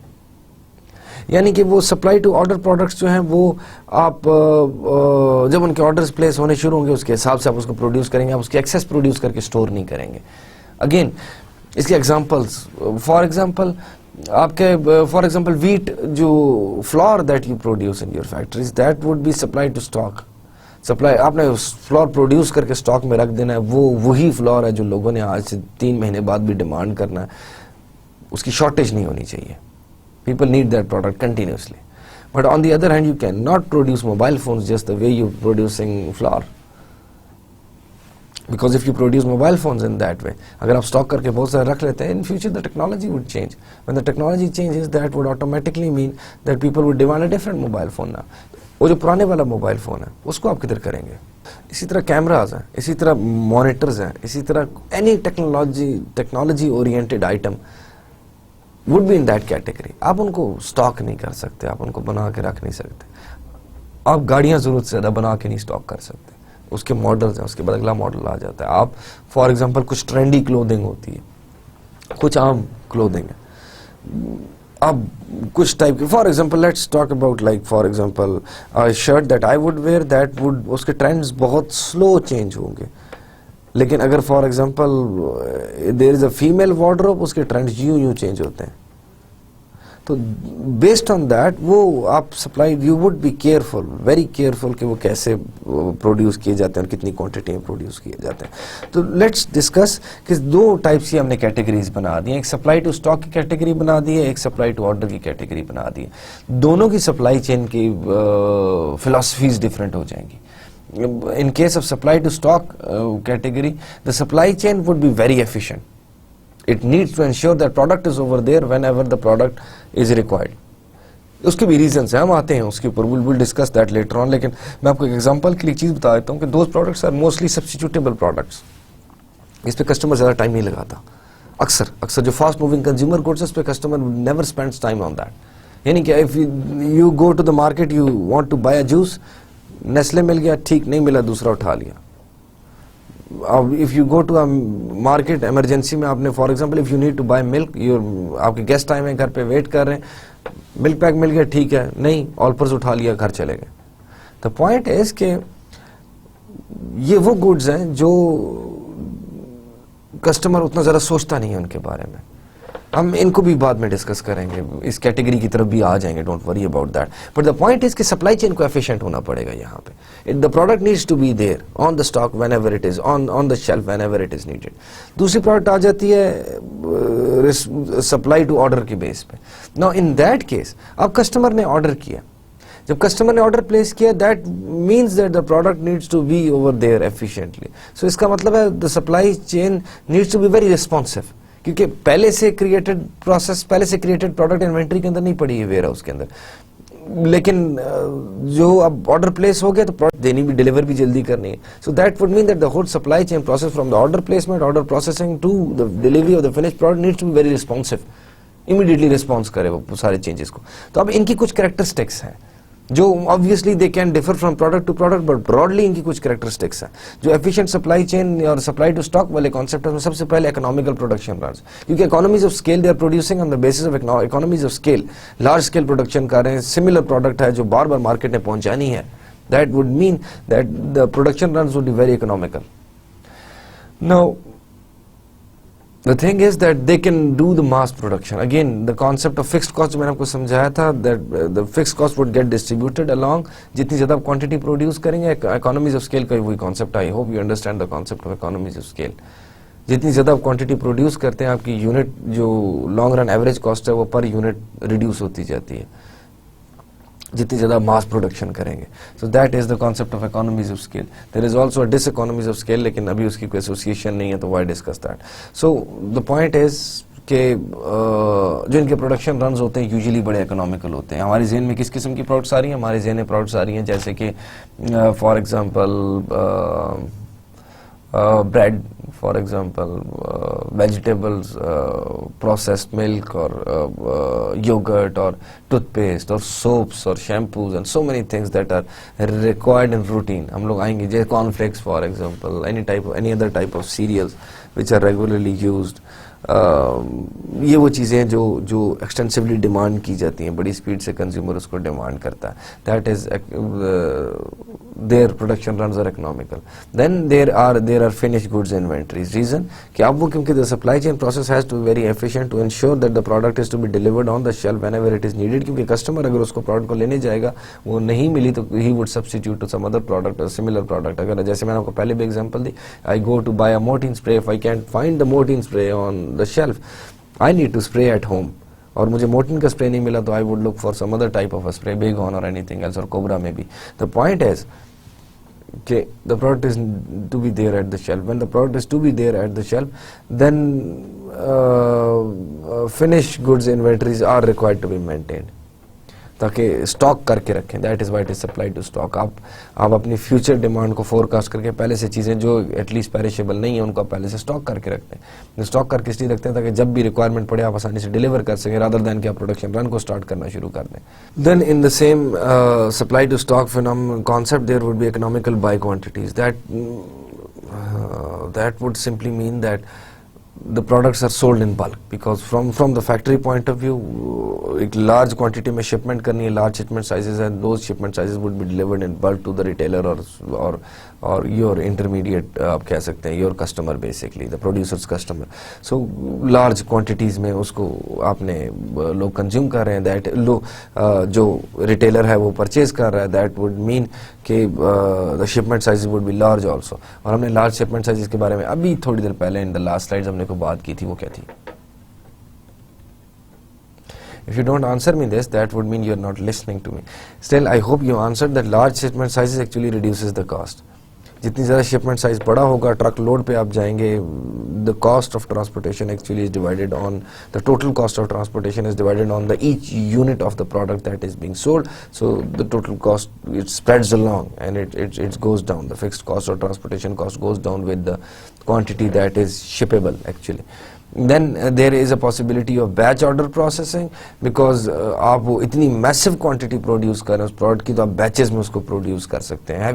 यानी कि वो सप्लाई टू ऑर्डर प्रोडक्ट्स जो हैं वो आप जब उनके ऑर्डर्स प्लेस होने शुरू होंगे उसके हिसाब से आप उसको प्रोड्यूस करेंगे, आप उसके एक्सेस प्रोड्यूस करके स्टोर नहीं करेंगे। अगेन इसके एग्जांपल्स, फॉर एग्जांपल आपके फॉर एग्जांपल वीट जो flour that you produce in your factories that would be supply to stock. Supply आपने फ्लोर प्रोड्यूस करके स्टॉक में रख देना है, वो वही फ्लोर है जो लोगों ने आज से 3 महीने बाद भी डिमांड करना है, उसकी शॉर्टेज नहीं होनी चाहिए। People need that product continuously. But on the other hand you can not produce mobile phones just the way you producing floor, because if you produce mobile phones in that way, अगर आप stock करके बहुत सारे रख लेते हैं, in future the technology would change. When the technology changes that would automatically mean that people would demand a different mobile phone ना। वो जो पुराने वाला मोबाइल फ़ोन है उसको आप किधर करेंगे? इसी तरह कैमराज हैं, इसी तरह मॉनिटर्स हैं, इसी तरह any technology oriented item would be in that category. आप उनको स्टॉक नहीं कर सकते, आप उनको बना के रख नहीं सकते। आप गाड़ियां ज़रूरत से ज़्यादा बना के नहीं स्टॉक कर सकते, उसके मॉडल्स हैं, उसके बाद अगला मॉडल आ जाता है। आप फॉर एग्जांपल कुछ ट्रेंडी क्लोथिंग होती है, कुछ आम क्लोथिंग है, अब कुछ टाइप के for example let's talk about like for example shirt that I would wear that would, उसके ट्रेंड्स बहुत स्लो चेंज होंगे। लेकिन अगर for example there is a female wardrobe, उसके ट्रेंड्स यूं चेंज होते हैं। तो बेस्ड ऑन दैट वो आप supply you would be careful, very careful कि वो कैसे प्रोड्यूस किए जाते हैं और कितनी क्वांटिटी में प्रोड्यूस किए जाते हैं। तो लेट्स डिस्कस कि 2 टाइप्स की हमने कैटेगरीज बना दी हैं, एक सप्लाई टू स्टॉक की कैटेगरी बना दी है, एक सप्लाई टू ऑर्डर की कैटेगरी बना दी है। दोनों की सप्लाई चेन की फिलॉसफीज डिफरेंट हो जाएंगी। In case of supply to stock category, the supply chain would be very efficient. It needs to ensure that product is over there whenever the product is required. उसके भी reasons हैं, हम आते हैं उसके ऊपर, we'll discuss that later on। लेकिन मैं आपको एक एग्जांपल के लिए चीज बता देता हूँ कि those products are mostly substitutable products। इस पे कस्टमर ज्यादा टाइम नहीं लगाता। अक्सर जो फास्ट मूविंग कंज्यूमर गुड्स है उस पे customer never spends time on that. यानी कि if you go to the market, you want to buy a juice, Nestle मिल गया ठीक, नहीं मिला दूसरा उठा लिया। If you go to a market emergency में, आपने for example if you need to buy milk, आपके गेस्ट टाइम है, घर पे वेट कर रहे हैं, मिल्क पैक मिल गया ठीक है, नहीं ऑल पर्स उठा लिया, घर चले गए। द पॉइंट इज के ये वो गुड्स हैं जो कस्टमर उतना ज्यादा सोचता नहीं है उनके बारे में। हम इनको भी बाद में डिस्कस करेंगे, इस कैटेगरी की तरफ भी आ जाएंगे, don't worry about that. But the point is कि सप्लाई चेन को एफिशिएंट होना पड़ेगा यहाँ पे। The product needs to be there on the stock whenever it is on the shelf whenever it is needed. दूसरी product आ जाती है सप्लाई टू ऑर्डर के बेस पे। नाउ इन दैट केस अब कस्टमर ने order किया, जब कस्टमर ने ऑर्डर प्लेस किया, that means that the product needs to be over there efficiently. So इसका मतलब है the supply chain needs to be very responsive, क्योंकि पहले से क्रिएटेड प्रोडक्ट इन्वेंट्री के अंदर नहीं पड़ी है वेयर हाउस के अंदर। लेकिन जो अब ऑर्डर प्लेस हो गया तो प्रोडक्ट देनी भी, डिलीवर भी जल्दी करनी है। So that would mean that the whole supply chain process from the order placement, order processing to the delivery of the finished product needs to be very responsive, immediately response करे वो सारे changes को। तो अब इनकी कुछ characteristics हैं जो obviously they can differ from product to product, but broadly इनकी कुछ कैरेक्टरिस्टिक्स हैं। जो एफिशिएंट सप्लाई चेन और सप्लाई टू स्टॉक वाले कॉन्सेप्ट में सबसे पहले इकोनॉमिकल प्रोडक्शन रन्स, क्योंकि economies of scale they are producing on the basis of economies of scale. Large scale production कर रहे हैं, सिमिलर प्रोडक्ट है जो बार बार मार्केट में पहुंचानी है, that would mean that the production runs would be very economical. Now the thing is that they can do the mass production. Again, the concept of fixed cost जो मैंने आपको समझाया था, that the fixed cost would get distributed along, जितनी ज़्यादा quantity produce करेंगे, economies of scale का वही कॉन्सेप्ट है। I hope you understand the concept of economies of scale। जितनी ज़्यादा क्वांटिटी प्रोड्यूस करते हैं, आपकी यूनिट जो लॉन्ग रन एवरेज कॉस्ट है वो पर यूनिट रिड्यूस होती जाती है जितनी ज़्यादा मास प्रोडक्शन करेंगे। So that is the concept of economies of scale. There is also diseconomies of scale, लेकिन अभी उसकी कोई एसोसिएशन नहीं है, तो why discuss that. So the point is कि जो इनके प्रोडक्शन रन्स होते हैं यूजुअली बड़े इकोनॉमिकल होते हैं। हमारे ज़हन में किस किस्म की प्रोडक्ट्स आ रही हैं? हमारे ज़हन में प्रोडक्ट्स आ रही हैं जैसे कि for example bread, for example vegetables, processed milk और योगर्ट और टूथपेस्ट और सोप्स और shampoos and so many things that are required in routine. हम लोग आएंगे जैसे cornflakes for example, any other type of cereals which are regularly used, ये वो चीज़ें जो जो एक्सटेंसिवली डिमांड की जाती हैं, बड़ी स्पीड से कंज्यूमर उसको डिमांड करता है, that is there production runs are economical. Then there are finished goods inventories. Reason कि अब वो क्योंकि the supply chain process has to be very efficient to ensure that the product is to be delivered on the shelf whenever it is needed. क्योंकि customer अगर उसको product को लेने जाएगा, वो नहीं मिली तो he would substitute to some other product, similar product. अगर जैसे मैंने आपको पहले भी एग्जांपल दी, I go to buy a Mortein spray, if I can find the Mortein spray on the shelf, I need to spray at home, और मुझे Mortein का स्प्रे नहीं मिला तो I would look for some other type of a spray, Baygon और anything else, और Cobra में भी. The point is okay, the product is to be there at the shelf. When the product is to be there at the shelf, then finished goods inventories are required to be maintained, ताकि stock करके रखें. That is why it is supply to stock. आप अपनी future demand को forecast करके पहले से चीज़ें जो एटलीस्ट पेरिशेबल नहीं है उनको आप पहले से स्टॉक करके रखते हैं. स्टॉक करके इसलिए रखते हैं ताकि जब भी रिक्वायरमेंट पड़े आप आसानी से डिलीवर कर सकें, रादर दैन कि आप प्रोडक्शन रन को स्टार्ट करना शुरू कर दें. Then in the same supply to stock phenomenon concept there would be economical buy quantities. That would simply mean that the products are sold in bulk, because from the factory point of view, एक large quantity में shipment करनी है, large shipment sizes, and those shipment sizes would be delivered in bulk to the retailer or your intermediate, आप कह सकते हैं your customer, basically the producer's customer. So large quantities में उसको आपने लोग consume कर रहे हैं, that जो retailer है वो purchase कर रहा है, that would mean कि the shipment sizes would be large also. और हमने large shipment sizes के बारे में अभी थोड़ी देर पहले in the last slides हमने को बात की थी, वो क्या थी? If you don't answer me this, that would mean you are not listening to me. Still, I hope you answered that large shipment sizes actually reduces the cost. जितनी ज़्यादा शिपमेंट साइज बड़ा होगा, ट्रक लोड पे आप जाएंगे, the cost of transportation actually is divided on the total cost of transportation is divided on the each unit of the product that is being sold. So the total cost it spreads along and it goes down. The fixed cost of transportation cost goes down with the quantity that is shippable actually. Then there is a possibility of batch order processing, because आप वो इतनी massive quantity produce कर रहे हैं उस product की, तो आप batches में उसको produce कर सकते हैं.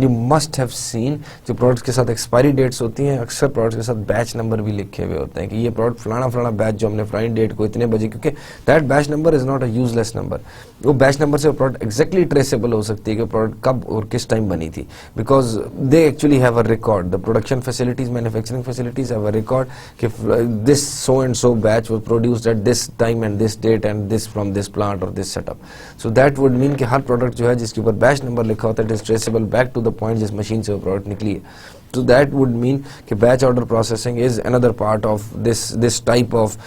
You must have seen जो products के साथ expiry dates होती हैं, अक्सर products के साथ batch number भी लिखे हुए होते हैं कि ये product फलाना batch जो हमने flying date को इतने बजे, क्योंकि that batch number is not a useless number. वो batch number से product exactly traceable हो सकती है कि product कब और किस time बनी थी, because they actually have a record. The production facilities, manufacturing facilities have a record कि this so and so batch was produced at this time and this date and this from this plant or this setup. So that would mean कि हर product जो है जिसके ऊपर batch number लिखा होता है, it is traceable back to the point जिस machine से वो product निकली है. So that would mean कि batch order processing is another part of this type of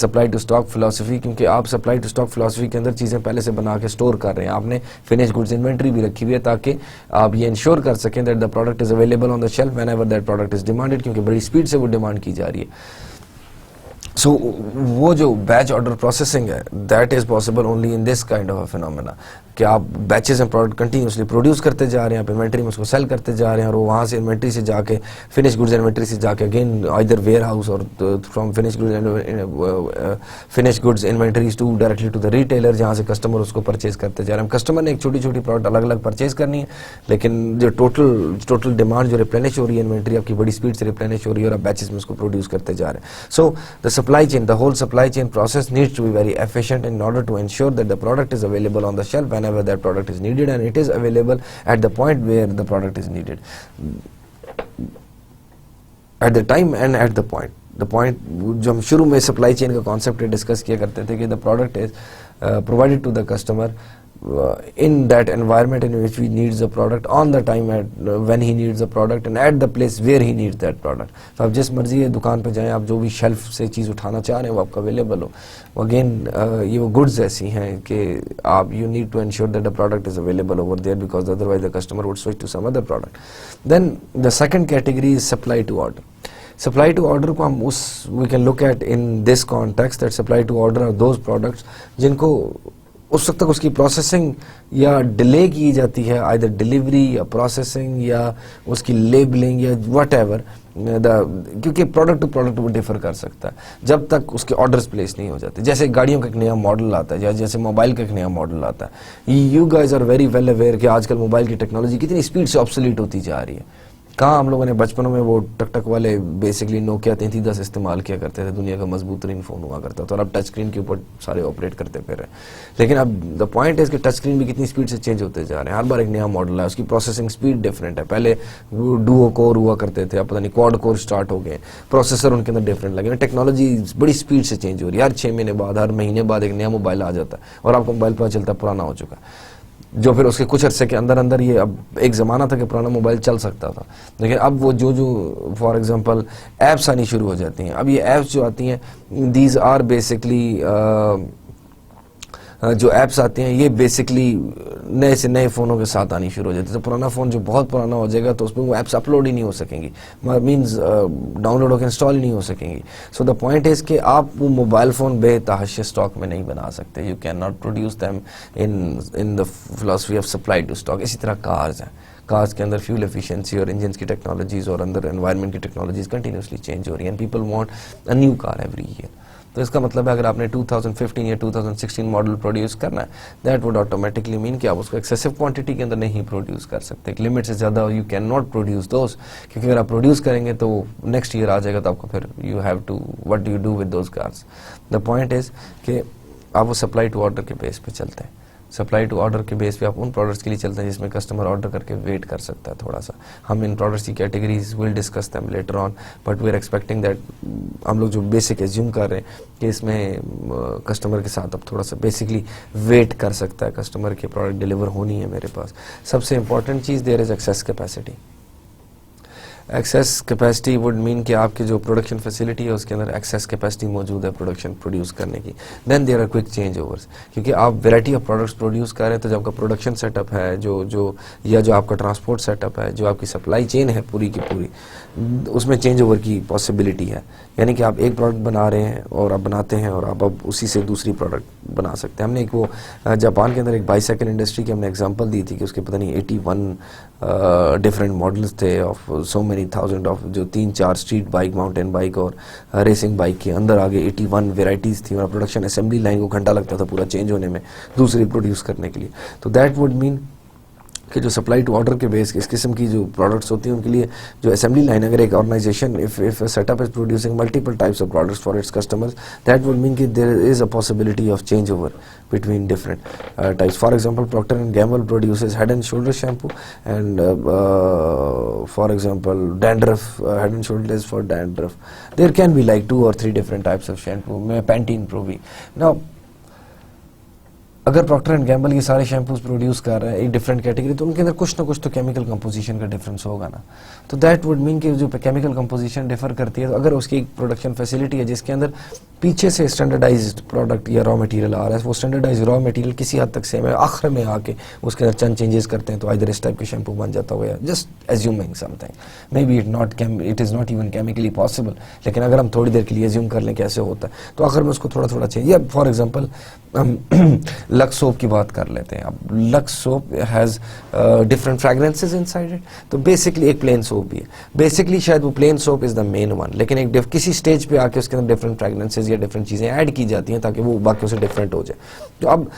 supply to stock philosophy, क्योंकि आप supply to stock philosophy के अंदर चीज़ें पहले से बना के store कर रहे हैं. आपने finished goods inventory भी रखी हुई है ताकि आप ये ensure कर सकें that the product is available on the shelf whenever that product is demanded, क्योंकि बड़ी speed से वो demand की जा रही है. So वो जो बैच ऑर्डर प्रोसेसिंग है, that is possible only in this kind of a phenomena कि आप batches and product continuously produce करते जा रहे हैं, आप इन्वेंट्री में उसको सेल करते जा रहे हैं, और वहाँ से इन्वेंट्री से जाके फिनिश गुड्स इन्वेंट्री से जाके again either warehouse or from finish goods inventories to directly to the retailer, जहाँ से कस्टमर उसको परचेज करते जा रहे हैं. कस्टमर ने एक छोटी छोटी प्रोडक्ट अलग अलग परचेज करनी है, लेकिन जो टोटल डिमांड जो रिप्लेनिश हो रही है, इन्वेंट्री आपकी बड़ी स्पीड से रिप्लेनिश हो रही है और आप बैचेस में उसको प्रोड्यूस करते जा रहे हैं. So the supply chain, the whole supply chain process needs to be very efficient in order to ensure that the product is available on the shelf whenever that product is needed, and it is available at the point where the product is needed, at the time and at the point. The point जो हम शुरू में supply chain का concept discuss किया करते थे कि the product is provided to the customer in that environment in which he needs the product, on the time when he needs the product, and at the place where he needs that product. तो आप जिस मर्जी है दुकान पे जाएं, आप जो भी शेल्फ से चीज़ उठाना चाह रहे हैं वो आपका अवेलेबल हो. अगेन ये वो गुड्स ऐसी हैं कि आप you need to ensure that the product is available over there, because otherwise the customer would switch to some other product. Then the second category is supply to order. Supply to order को हम we can look at in this context that supply to order are those products जिनको उस वक्त तक उसकी processing या delay की जाती है, आइदर डिलीवरी या प्रोसेसिंग या उसकी लेबलिंग या वट एवर, क्योंकि प्रोडक्ट टू प्रोडक्ट वो डिफर कर सकता है, जब तक उसके ऑर्डर्स प्लेस नहीं हो जाते. जैसे गाड़ियों का एक नया मॉडल आता है या जैसे मोबाइल का एक नया मॉडल आता है. You guys are very well aware कि आजकल मोबाइल की टेक्नोलॉजी कितनी स्पीड से ऑब्सोलीट होती जा रही है. कहाँ हम लोगों ने बचपनों में वो टक टक वाले बेसिकली नोकिया 3310 इस्तेमाल किया करते थे, दुनिया का मजबूत तरीन फ़ोन हुआ करता था, और अब टच स्क्रीन के ऊपर सारे ऑपरेट करते फिर रहे। लेकिन अब द पॉइंट है कि टच स्क्रीन भी कितनी स्पीड से चेंज होते जा रहे हैं, हर बार एक नया मॉडल है, उसकी प्रोसेसिंग स्पीड डिफरेंट है। पहले डुओ कोर हुआ करते थे, अब पता नहीं क्वाड कोर स्टार्ट हो गए, प्रोसेसर उनके अंदर डिफरेंट लगे, टेक्नोलॉजी बड़ी स्पीड से चेंज हो रही है। हर 6 महीने बाद, हर महीने बाद एक नया मोबाइल आ जाता है और आपको मोबाइल पता चलता है पुराना हो चुका है, जो फिर उसके कुछ अरसे के अंदर अंदर ये, अब एक ज़माना था कि पुराना मोबाइल चल सकता था, लेकिन अब वो जो फॉर एग्जांपल ऐप्स आनी शुरू हो जाती हैं। अब ये ऐप्स जो आती हैं, दीज आर बेसिकली जो ऐप्स आते हैं ये बेसिकली नए से नए फ़ोनों के साथ आनी शुरू हो जाती है। तो पुराना फ़ोन जो बहुत पुराना हो जाएगा तो उसमें वो ऐप्स अपलोड ही नहीं हो सकेंगी, मीन्स डाउनलोड होकर इंस्टॉल ही नहीं हो सकेंगी। सो द पॉइंट इज़ कि आप वो मोबाइल फ़ोन बेतहाशा स्टॉक में नहीं बना सकते, you can not produce them in the philosophy of supply to stock. इसी तरह कार्स हैं, कार्स के अंदर फ्यूल एफिशिएंसी और इंजन की टेक्नोलॉजीज़ और अंदर एनवायरनमेंट की टेक्नोलॉजीज़ कंटिन्यूसली चेंज हो रही हैं, and people want a new car every year. तो इसका मतलब है अगर आपने 2015 या 2016 मॉडल प्रोड्यूस करना है, दैट वुड ऑटोमेटिकली मीन कि आप उसको एक्सेसिव क्वांटिटी के अंदर नहीं प्रोड्यूस कर सकते, एक लिमिट से ज़्यादा यू कैन नॉट प्रोड्यूस दोस, क्योंकि अगर आप प्रोड्यूस करेंगे तो नेक्स्ट ईयर आ जाएगा तो आपको फिर you have to what do you do with those cars. The point is कि आप वो सप्लाई टू ऑर्डर के बेस पे चलते हैं, सप्लाई टू ऑर्डर के बेस पे आप उन प्रोडक्ट्स के लिए चलते हैं जिसमें कस्टमर ऑर्डर करके वेट कर सकता है थोड़ा सा। हम इन प्रोडक्ट्स की categories will discuss them later on, but we are expecting that हम लोग जो बेसिक एज्यूम कर रहे हैं कि इसमें कस्टमर के साथ अब थोड़ा सा बेसिकली वेट कर सकता है, कस्टमर की प्रोडक्ट डिलीवर होनी है मेरे पास। सबसे इंपॉर्टेंट चीज़ there is excess capacity. Excess capacity would mean कि आपकी जो प्रोडक्शन फैसिलिटी है उसके अंदर एक्सेस कैपेसिटी मौजूद है प्रोडक्शन प्रोड्यूस करने की। Then there are quick changeovers, क्योंकि आप वैरायटी ऑफ प्रोडक्ट्स प्रोड्यूस कर रहे हैं, तो जो आपका प्रोडक्शन सेटअप है जो आपका ट्रांसपोर्ट सेटअप है, जो आपकी सप्लाई चेन है पूरी की पूरी, उसमें चेंज ओवर की पॉसिबिलिटी है। यानी कि आप एक प्रोडक्ट बना रहे हैं और आप बनाते हैं और आप अब उसी से दूसरी प्रोडक्ट बना सकते हैं। हमने एक वो जापान के अंदर एक बाईसाइकिल इंडस्ट्री की हमने एग्जांपल दी थी कि उसके पता नहीं 81 डिफरेंट मॉडल्स थे of so many thousand of, जो 3-4 स्ट्रीट बाइक, माउंटेन बाइक और रेसिंग बाइक के अंदर आगे 81 वेराइटीज़ थी, और प्रोडक्शन असेंबली लाइन को घंटा लगता था पूरा चेंज होने में दूसरी प्रोड्यूस करने के लिए। तो दैट वुड मीन कि जो सप्लाई टू ऑर्डर के बेस इस किस्म की जो प्रोडक्ट्स होती हैं उनके लिए जो असेंबली लाइन, अगर एक organisation if setup is producing multiple types of products for its customers, that would mean कि there is a possibility of change over between different types. For example, Procter and Gamble produces head and shoulder shampoo, and for example, dandruff, head and shoulders for dandruff. There can be like 2 or 3 different types of shampoo. Pantene Pro भी. Now, अगर Procter and Gamble ये सारे shampoos produce कर रहे हैं एक different category, तो उनके अंदर कुछ ना कुछ तो केमिकल कंपोजिशन का डिफरेंस होगा ना। तो दैट वुड मीन कि जो केमिकल कंपोजिशन डिफर करती है, तो अगर उसकी एक प्रोडक्शन फैसिलिटी है जिसके अंदर पीछे से स्टैंडर्डाइज्ड प्रोडक्ट या रॉ मटेरियल आ रहा है, वो स्टैंडर्डाइज रॉ मटेरियल किसी हद तक सेम है, आखिर में आके उसके अंदर चंद चेंजेस करते हैं तो इधर इस टाइप के शैम्पू बन जाता होगा, just assuming something, may be it is not even chemically possible, लेकिन अगर हम थोड़ी देर के लिए एज्यूम कर लें कैसे होता है, तो आखिर में उसको थोड़ा थोड़ा चेंज। या फॉर एग्जाम्पल हम लक्स सोप की बात कर लेते हैं। अब Lux soap has different fragrances inside it, तो बेसिकली एक प्लेन सोप भी है, बेसिकली शायद वो plain soap is the main one, लेकिन एक किसी स्टेज पे आके उसके अंदर डिफरेंट फ्रेगरेंसेज या डिफरेंट चीज़ें ऐड की जाती हैं ताकि वो बाकियों से डिफरेंट हो जाए। तो अब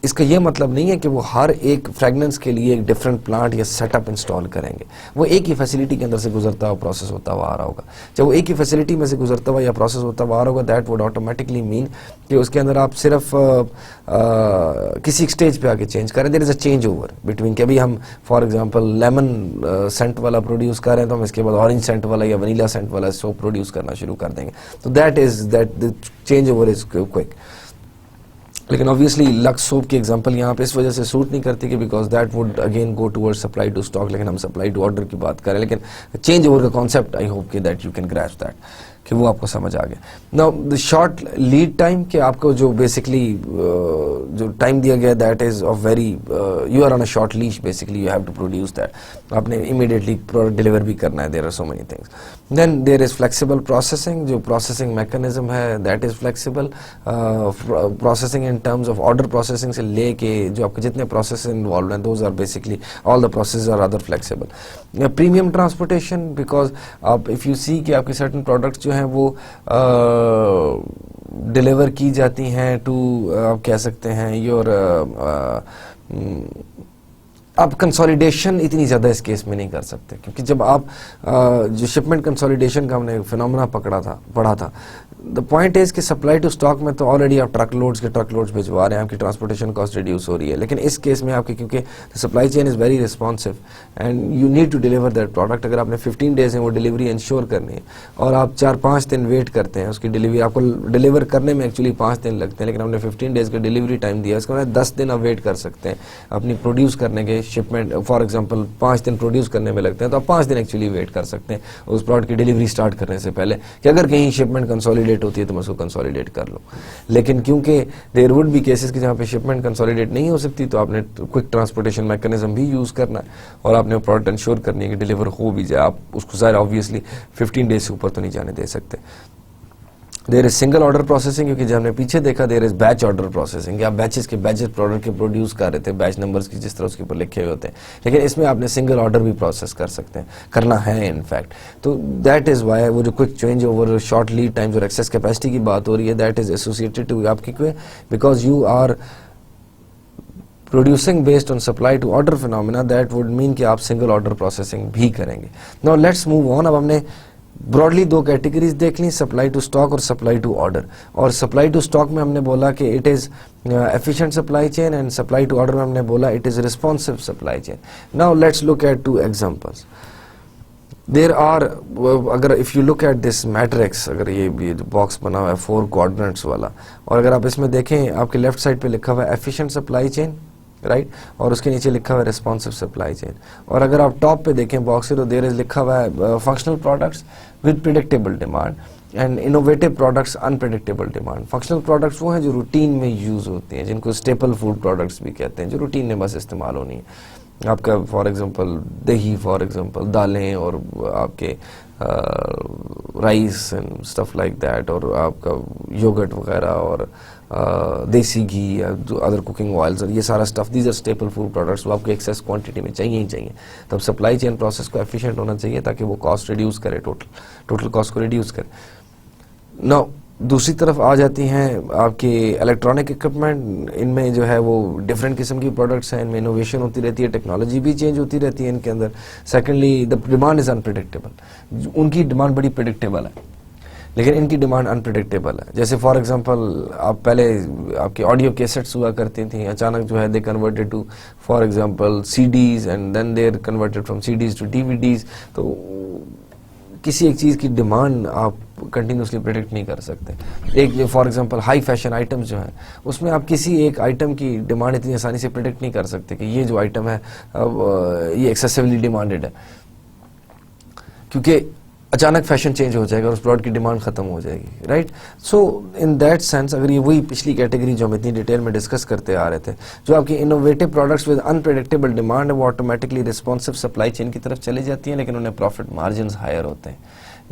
इसका ये मतलब नहीं है कि वो हर एक फ्रेगनेंस के लिए एक डिफरेंट प्लांट या सेटअप इंस्टॉल करेंगे, वो एक ही फैसिलिटी के अंदर से गुजरता हुआ प्रोसेस होता हुआ आ रहा होगा। जब वो एक ही फैसिलिटी में से गुजरता हुआ या प्रोसेस होता हुआ आ रहा होगा, दैट वुड ऑटोमेटिकली मीन कि उसके अंदर आप सिर्फ किसी स्टेज पे आके चेंज करें, there is a changeover between कि अभी हम फॉर एग्जांपल लेमन सेंट वाला प्रोड्यूस कर रहे हैं तो हम इसके बाद ऑरेंज सेंट वाला या वनीला सेंट वाला सोप प्रोड्यूस करना शुरू कर देंगे, तो that the changeover is quick. लेकिन ऑब्वियसली लक्स सोप की एग्जांपल यहाँ पे इस वजह से सूट नहीं करती कि because that would again go towards supply to stock, लेकिन हम सप्लाई टू ऑर्डर की बात करें। लेकिन चेंज ओवर का कॉन्सेप्ट आई होप कि that you can grasp that, कि वो आपको समझ आ गया। Now the short lead time, कि आपको जो बेसिकली जो टाइम दिया गया that is of very, you are on a short leash, basically you have to produce that, आपने इमीडिएटली प्रोडक्ट डिलीवर भी करना है, there are so many things. Then there is flexible processing, जो processing mechanism है that is flexible, processing in terms of order processing से लेके जो आपके जितने प्रोसेस इन्वॉल्व हैं those are basically all the process are other flexible. Premium transportation, because आप if you see कि आपके सर्टन प्रोडक्ट्स जो हैं वो डिलीवर की जाती हैं टू, आप कह सकते हैं योर अब कंसोलिडेशन इतनी ज़्यादा इस केस में नहीं कर सकते, क्योंकि जब आप जो शिपमेंट कंसोलिडेशन का हमने फिनोमेना पढ़ा था, द पॉइंट इज कि सप्लाई टू स्टॉक में तो ऑलरेडी आप ट्रक लोड्स भिजवा रहे हैं, आपकी ट्रांसपोर्टेशन कॉस्ट रिड्यूस हो रही है, लेकिन इस केस में आपकी क्योंकि supply chain is very responsive and you need to deliver that product. अगर आपने 15 डेज है वो डिलीवरी इंश्योर करनी है और आप 4-5 दिन वेट करते हैं उसकी डिलीवरी, आपको डिलीवर करने में एक्चुअली 5 दिन लगते हैं, लेकिन हमने 15 डेज का डिलीवरी टाइम दिया, इसका मतलब 10 दिन आप वेट कर सकते हैं अपनी प्रोड्यूस करने के शिपमेंट। फॉर एग्जांपल 5 दिन प्रोड्यूस करने में लगते हैं, तो आप 5 दिन एक्चुअली वेट कर सकते हैं उस प्रोडक्ट की डिलीवरी स्टार्ट करने से पहले कि अगर कहीं शिपमेंट कंसोलिडेट होती है तो मैं उसको कंसोलिडेट कर लूँ। लेकिन क्योंकि देयर वुड बी केसेस कि जहाँ पे शिपमेंट कंसोलिडेट नहीं हो सकती, तो आपने क्विक ट्रांसपोर्टेशन मैकेनिज्म भी यूज़ करना है और आपने प्रोडक्ट इंश्योर करनी है कि डिलीवर हो भी जाए। आप उसको ज़ाहिर ऑब्वियसली 15 डेज से ऊपर तो नहीं जाने दे सकते। There is single order processing, क्योंकि जब हमने पीछे देखा there is batch order processing, आप बैचेस प्रोडक्ट के प्रोड्यूस कर रहे थे बैच नंबर्स की जिस तरह उसके ऊपर लिखे हुए होते हैं, लेकिन इसमें आपने सिंगल ऑर्डर भी प्रोसेस कर सकते हैं, करना है इनफैक्ट। तो दैट इज वाई वो जो quick changeover short lead times और एक्सेस कैपेसिटी की बात हो रही है, दैट इज एसोसिएटेड टू आपकी because you are producing based on supply to order phenomena, that would mean कि आप सिंगल ऑर्डर प्रोसेसिंग भी करेंगे। Now let's move on. अब हमने ब्रॉडली 2 कैटेगरीज देख ली, सप्लाई टू स्टॉक और सप्लाई टू ऑर्डर। और सप्लाई टू स्टॉक में हमने बोला कि it is efficient supply chain and supply to order में हमने बोला it is responsive supply chain. Now let's look at 2 examples. There are, अगर if you look at this matrix, अगर ये जो बॉक्स बना हुआ है 4 क्वाड्रेंट्स वाला, और अगर आप इसमें देखें आपके लेफ्ट साइड पे लिखा हुआ है एफिशिएंट सप्लाई चेन, राइट, और उसके नीचे लिखा हुआ है रिस्पॉन्सिव सप्लाई चेन। और अगर आप टॉप पे देखें बॉक्स से, तो देयर इज लिखा हुआ है functional products with predictable demand and innovative products unpredictable demand. Functional products वो हैं जो रूटीन में यूज होते हैं, जिनको स्टेपल फूड प्रोडक्ट्स भी कहते हैं, जो रूटीन में बस इस्तेमाल होनी है। आपका फॉर एग्जांपल दही, फॉर एग्जांपल दालें, और आपके rice and stuff like that, और आपका योगर्ट वगैरह, और देसी घी या अदर कुकिंग ऑयल्स, और ये सारा stuff, these are staple food products, वो आपको एक्सेस क्वांटिटी में चाहिए ही चाहिए। तब सप्लाई चेन प्रोसेस को एफिशिएंट होना चाहिए ताकि वो कॉस्ट रिड्यूस करे, टोटल कॉस्ट को रिड्यूस करे। नाउ दूसरी तरफ आ जाती हैं आपके इलेक्ट्रॉनिक इक्विपमेंट। इनमें जो है वो डिफरेंट किस्म की प्रोडक्ट्स हैं, इनमें इनोवेशन होती रहती है, टेक्नोलॉजी भी चेंज होती रहती है इनके अंदर। Secondly the demand is unpredictable, उनकी डिमांड बड़ी प्रिडिक्टेबल है लेकिन इनकी डिमांड अनप्रिडिक्टेबल है। जैसे फॉर एग्जांपल आप पहले आपकी ऑडियो कैसेट्स हुआ करती थी, अचानक जो है they converted to for example CDs and then they converted from CDs to DVDs. तो किसी एक चीज़ की डिमांड आप कंटिन्यूसली प्रेडिक्ट नहीं कर सकते। एक for example high fashion items जो हैं, उसमें आप किसी एक आइटम की डिमांड इतनी आसानी से प्रेडिक्ट नहीं कर सकते कि ये जो आइटम है ये एक्सेसिवली डिमांडेड है, क्योंकि अचानक फैशन चेंज हो जाएगा और उस प्रोडक्ट की डिमांड खत्म हो जाएगी, right. So in that sense अगर ये वही पिछली कैटेगरी जो हम इतनी डिटेल में डिस्कस करते आ रहे थे, जो आपकी innovative products with unpredictable demand है, वो ऑटोमेटिकली रिस्पॉन्सिव सप्लाई चेन की तरफ चली जाती हैं, लेकिन उन्हें प्रॉफिट मार्जिन हायर होते हैं।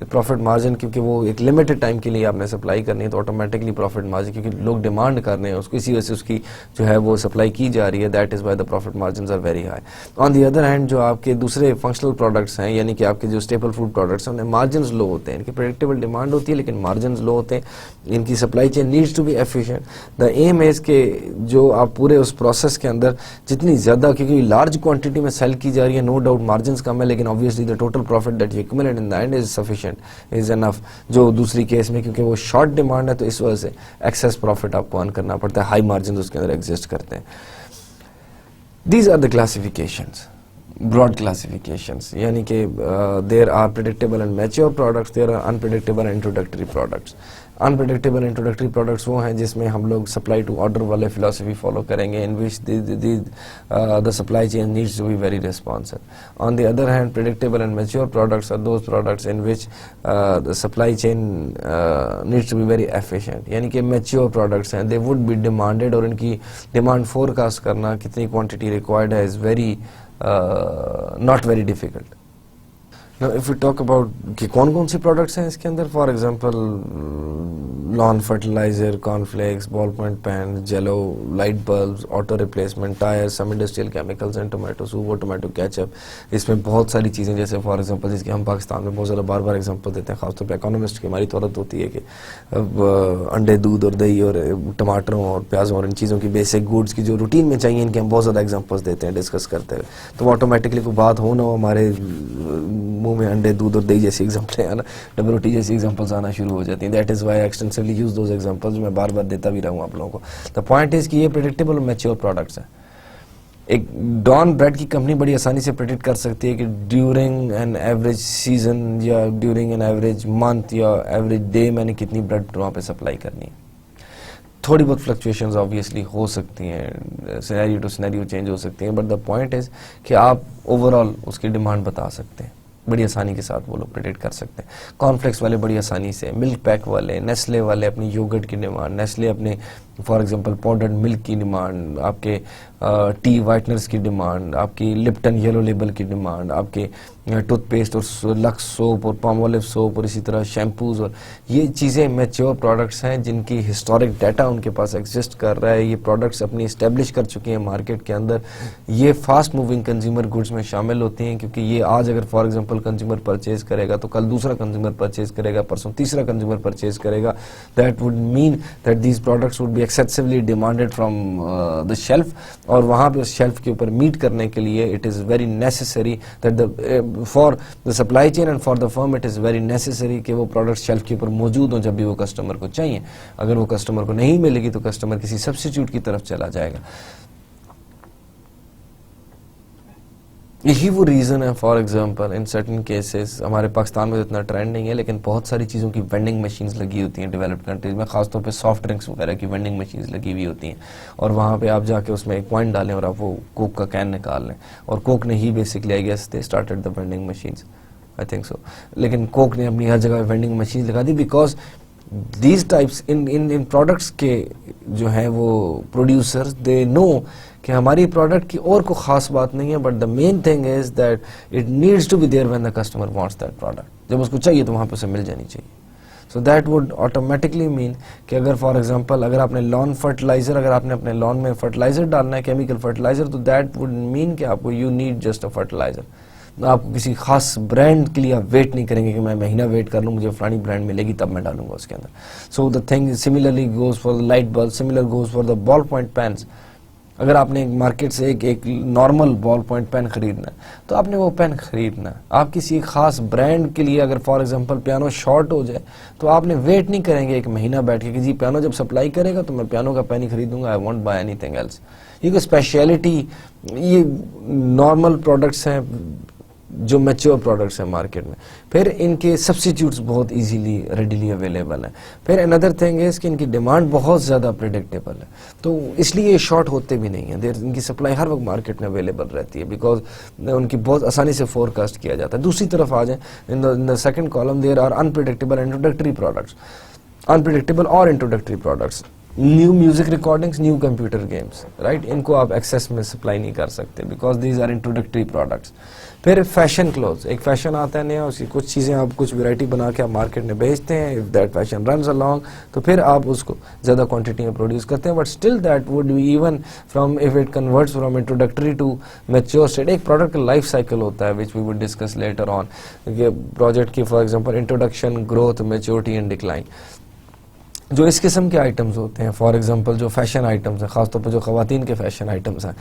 प्रॉफिट मार्जिन क्योंकि वो एक लिमिटेड टाइम के लिए आपने सप्लाई करनी है, तो ऑटोमेटिकली प्रॉफिट मार्जिन, क्योंकि लोग डिमांड कर रहे हैं उसको, इसी वजह से उसकी जो है वो सप्लाई की जा रही है, that is why the profit margin are very high. On the other hand जो आपके दूसरे फंक्शनल प्रोडक्ट्स हैं, यानी कि आपके जो स्टेपल फूड प्रोडक्ट्स हैं, उन्हें मार्जिन लो होते हैं, इनकी प्रेडिक्टेबल डिमांड होती है लेकिन मार्जिन लो होते हैं, इनकी supply chain needs to be efficient. The aim is के जो आप पूरे उस प्रोसेस के अंदर जितनी ज़्यादा, क्योंकि लार्ज क्वांटिटी में सेल की जा रही है, नो डाउट मार्जिन कम है, लेकिन obviously the total profit that you accumulate in the end is sufficient, is enough. जो दूसरी केस में क्योंकि वो शॉर्ट डिमांड है, तो इस वजह से एक्सेस प्रॉफिट आपको अर्न करना पड़ता है, हाई मार्जिन उसके अंदर एग्जिस्ट करते हैं। These are the classifications, broad classifications, यानी कि there are predictable and mature products, there are unpredictable and introductory products. Unpredictable introductory products वो हैं जिसमें हम लोग सप्लाई टू ऑर्डर वाले फिलोसफी फॉलो करेंगे, in which the supply chain needs to be very responsive. On the other hand predictable and mature products are those products in which the supply chain needs to be very efficient, यानी कि mature products हैं, they would be demanded, और इनकी demand forecast करना कितनी quantity required है is very not very difficult. Now, if we talk about कि कौन कौन सी प्रोडक्ट्स हैं इसके अंदर, for example lawn fertiliser, cornflakes, ball point pen, jello, light bulbs, auto replacement, tyre, some industrial chemicals and tomato soup और tomato ketchup. इसमें बहुत सारी चीज़ें, जैसे फॉर एग्जांपल जिसकी हम पाकिस्तान में बहुत ज़्यादा बार बार एग्जांपल देते हैं, खासतौर पर इकोनॉमिस्ट की हमारी तौरत होती है कि अब अंडे, दूध और दही और टमाटरों और प्याज़ों और इन चीज़ों की बेसिक गुड्स की जो रूटीन में चाहिए, इनके हम बहुत ज़्यादा एग्जाम्पल्स देते हैं डिस्कस करते हुए। तो वो ऑटोमेटिकली कोई बात हो ना हो, हमारे मुंह में अंडे, दूध और दही जैसी एग्जांपल है ना, WT जैसी एग्जांपल्स आना शुरू हो जाती हैं। That is why I extensively use those examples, मैं बार बार देता भी रहूँ आप लोगों को। द पॉइंट इज़ कि ये प्रेडिक्टेबल और मैच्योर प्रोडक्ट्स हैं। एक डॉन ब्रेड की कंपनी बड़ी आसानी से प्रेडिक्ट कर सकती है कि ड्यूरिंग एन एवरेज सीजन या ड्यूरिंग एन एवरेज मंथ या एवरेज डे मैंने कितनी ब्रेड वहाँ पे सप्लाई करनी है। थोड़ी बहुत फ्लक्चुएशंस ऑब्वियसली हो सकती हैं, सिनेरियो टू सिनेरियो चेंज हो सकती हैं, बट द पॉइंट इज़ कि आप ओवरऑल उसकी डिमांड बता सकते हैं, बड़ी आसानी के साथ वो लोग प्रेडिक्ट कर सकते हैं। कॉर्नफ्लेक्स वाले बड़ी आसानी से, मिल्क पैक वाले, नेस्ले वाले अपनी योगर्ट की डिमांड, नेस्ले अपने फॉर एग्जांपल पाउडर्ड मिल्क की डिमांड, आपके टी वाइटनर्स की डिमांड, आपकी लिप्टन येलो लेबल की डिमांड, आपके टूथपेस्ट और लक्स सोप और पामोलिव सोप और इसी तरह शैम्पूज, और ये चीज़ें मैच्योर प्रोडक्ट्स हैं जिनकी हिस्टोरिक डाटा उनके पास एग्जिस्ट कर रहा है। ये प्रोडक्ट्स अपनी इस्टेब्लिश कर चुकी हैं मार्केट के अंदर। ये फास्ट मूविंग कंज्यूमर गुड्स में शामिल होती हैं, क्योंकि ये आज अगर फॉर एग्जांपल कंज्यूमर परचेज करेगा तो कल दूसरा कंज्यूमर परचेज करेगा, परसों तीसरा कंज्यूमर परचेज करेगा। That would mean that these products would be excessively demanded from the shelf, और वहाँ पे उस शेल्फ के ऊपर मीट करने के लिए it is very necessary that the for the supply chain and for the firm it is very necessary कि वो प्रोडक्ट शेल्फ के ऊपर मौजूद हों जब भी वो कस्टमर को चाहिए। अगर वो कस्टमर को नहीं मिलेगी तो कस्टमर किसी सब्स्टिट्यूट की तरफ चला जाएगा। यही वो रीज़न है for example in certain cases, हमारे पाकिस्तान में तो इतना ट्रेंड नहीं है, लेकिन बहुत सारी चीज़ों की वेंडिंग मशीन्स लगी होती हैं डेवलप्ड कंट्रीज़ में, खासतौर पे सॉफ्ट ड्रिंक्स वगैरह की वेंडिंग मशीन्स लगी हुई होती हैं, और वहाँ पे आप जाके उसमें एक पॉइंट डालें और आप वो कोक का कैन निकाल लें। और कोक ने ही basically I guess they started the vending machines, I think so. लेकिन कोक ने अपनी हर जगह वेंडिंग मशीन लगा दी, because these types in products के जो हैं वो प्रोड्यूसर्स दे नो कि हमारी प्रोडक्ट की और कोई ख़ास बात नहीं है, but the main thing is that it needs to be there when the customer wants that product. जब उसको चाहिए तो वहाँ पे उसे मिल जानी चाहिए। सो दैट वुड ऑटोमेटिकली मीन कि अगर फॉर एग्जांपल अगर आपने लॉन फर्टिलाइजर, अगर आपने अपने लॉन में फर्टिलाइजर डालना है, केमिकल फर्टिलाइजर, तो दैट वुड मीन कि आपको you need just a fertilizer. आपको किसी खास ब्रांड के लिए आप वेट नहीं करेंगे कि मैं महीना वेट कर लूँ, मुझे फलानी ब्रांड मिलेगी तब मैं डालूंगा उसके अंदर। So the thing similarly goes for the light bulb, similar goes for the ballpoint pens. अगर आपने मार्केट से एक नॉर्मल बॉल पॉइंट पेन खरीदना है तो आपने वो पेन खरीदना है। आप किसी खास ब्रांड के लिए अगर फॉर एग्जांपल पियानो शॉर्ट हो जाए तो आपने वेट नहीं करेंगे एक महीना बैठ के कि जी पियानो जब सप्लाई करेगा तो मैं पियानो का पेन ही खरीदूंगा, I want buy anything else. ये कोई स्पेशलिटी, ये नॉर्मल प्रोडक्ट्स हैं जो मैच्योर प्रोडक्ट्स हैं मार्केट में। फिर इनके सब्स्टिट्यूट्स बहुत इजीली रेडिली अवेलेबल हैं। फिर अनदर थिंग है कि इनकी डिमांड बहुत ज़्यादा प्रेडिक्टेबल है, तो इसलिए ये शॉर्ट होते भी नहीं हैं। इनकी सप्लाई हर वक्त मार्केट में अवेलेबल रहती है, बिकॉज उनकी बहुत आसानी से फोरकास्ट किया जाता है। दूसरी तरफ आ जाए in the second column, there are unpredictable introductory products, unpredictable और introductory products. New music recordings, new computer games, right, इनको आप एक्सेस में सप्लाई नहीं कर सकते because these are introductory products. फिर फैशन क्लोथ्स, एक फैशन आता है नया, उसकी कुछ चीज़ें आप कुछ वैरायटी बना के आप मार्केट में बेचते हैं। If that fashion runs along तो फिर आप उसको ज़्यादा क्वांटिटी में प्रोड्यूस करते हैं, but still that would be even from if it converts from introductory to mature state. एक प्रोडक्ट का लाइफ साइकिल होता है which we would discuss later on. Project की for example introduction, growth, maturity and decline. जो इस किस्म के items होते हैं, फॉर एग्जांपल जो फैशन आइटम्स हैं, ख़ासतौर पर जो ख़वातीन के फैशन आइटम्स हैं,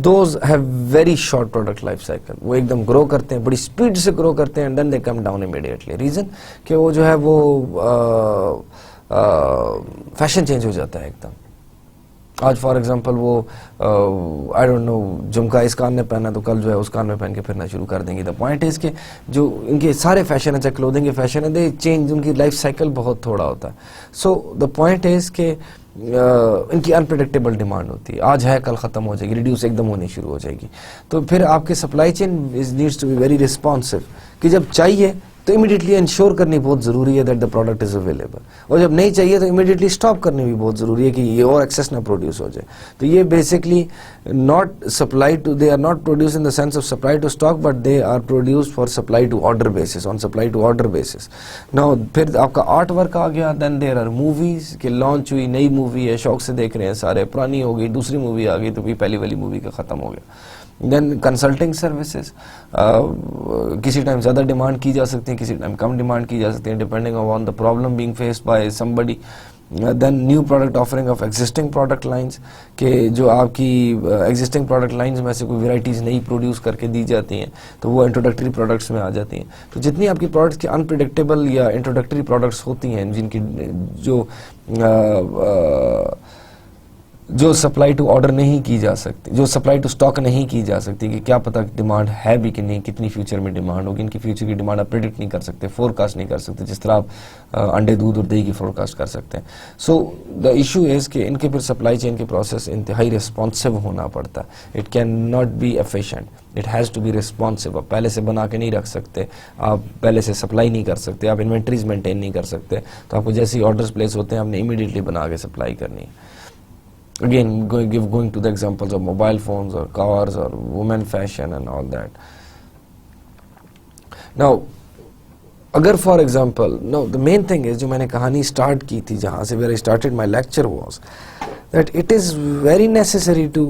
those have very short product life cycle. वो एकदम ग्रो करते हैं, बड़ी स्पीड से ग्रो करते हैं, and then they come down immediately. Reason कि वो जो है वो फैशन चेंज हो जाता है एकदम। आज फॉर एग्जांपल वो आई डोंट नो झुमका इस कान में पहना तो कल जो है उस कान में पहन के फिरना शुरू कर देंगे। द पॉइंट इज कि जो इनके सारे फैशन है, चाहे क्लोथिंग के फैशन है, दे चेंज, उनकी लाइफ साइकिल बहुत थोड़ा होता है। सो द पॉइंट इज कि इनकी अनप्रेडिक्टेबल डिमांड होती है, आज है कल ख़त्म हो जाएगी, रिड्यूस एकदम होनी शुरू हो जाएगी। तो फिर आपके supply chain needs to be very responsive कि जब चाहिए तो इमीडिएटली इंश्योर करनी बहुत ज़रूरी है that the product is available, और जब नहीं चाहिए तो इमीडिएटली स्टॉप करनी भी बहुत ज़रूरी है कि ये और एक्सेस ना प्रोड्यूस हो जाए। तो ये basically not supply to, they are not produce in the sense of supply to stock, but they are produce for supply to order basis, on supply to order basis. Now फिर आपका artwork आ गया, then there are movies कि launch हुई, नई movie है, शौक से देख रहे हैं सारे, पुरानी हो गई, दूसरी मूवी आ गई तो भी पहली वाली मूवी का ख़त्म हो गया। देन कंसल्टिंग सर्विसेज, किसी टाइम ज़्यादा डिमांड की जा सकती है, किसी टाइम कम डिमांड की जा सकती है, depending on the problem being faced by somebody. Then new product offering of existing product lines, के जो आपकी एग्जिस्टिंग प्रोडक्ट लाइंस में से कोई वेराइटीज़ नई प्रोड्यूस करके दी जाती हैं तो वो इंट्रोडक्टरी प्रोडक्ट्स में आ जाती हैं। तो जितनी आपकी प्रोडक्ट्स की अनप्रिडिक्टेबल या इंट्रोडक्टरी प्रोडक्ट्स होती हैं, जिनकी जो सप्लाई टू ऑर्डर नहीं की जा सकती, जो सप्लाई टू स्टॉक नहीं की जा सकती, कि क्या पता डिमांड है भी कि नहीं, कितनी फ्यूचर में डिमांड होगी, इनकी फ्यूचर की डिमांड आप प्रिडिक्ट नहीं कर सकते, फोरकास्ट नहीं कर सकते, जिस तरह आप अंडे, दूध और दही की फोरकास्ट कर सकते हैं। सो द इशू इज़ कि इनके फिर सप्लाई चेन के प्रोसेस इंतहाई रिस्पॉन्सिव होना पड़ता है। It can not be efficient, it has to be responsive. आप पहले से बना के नहीं रख सकते, आप पहले से सप्लाई नहीं कर सकते, आप इन्वेंट्रीज मेंटेन नहीं कर सकते, तो आपको जैसे ही ऑर्डर्स प्लेस होते हैं आपने इमीडिएटली बना के सप्लाई करनी है। Again, going to the examples of mobile phones or cars or women fashion and all that. Now, अगर for example, no, the main thing is जो मैंने कहानी start की थी, जहाँ से where I started my lecture was that it is very necessary to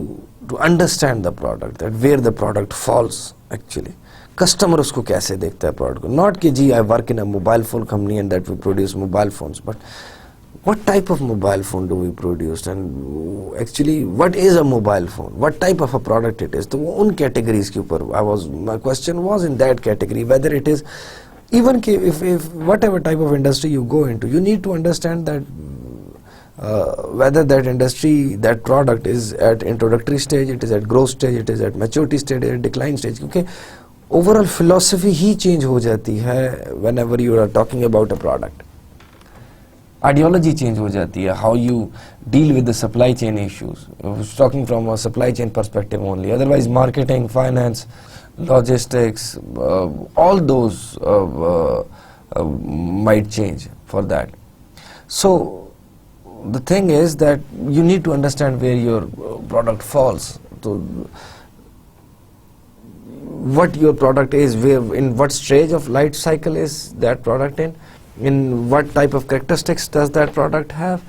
understand the product, that where the product falls actually. Customer उसको कैसे देखता है product को, not कि जी I work in a mobile phone company and that we produce mobile phones, but what type of mobile phone do we produce and actually what is a mobile phone, what type of a product it is. तो वो उन categories के ऊपर my question was in that category, whether it is even if whatever type of industry you go into, you need to understand that whether that industry, that product is at introductory stage, it is at growth stage, it is at maturity stage, at decline stage, क्योंकि overall philosophy ही change हो जाती है whenever you are talking about a product. Ideology change हो जाती है, how you deal with the supply chain issues, talking from a supply chain perspective only. Otherwise marketing, finance, logistics, all those might change for that. So the thing is that you need to understand where your product falls, so what your product is, where, in what stage of life cycle is that product in what type of characteristics does that product have,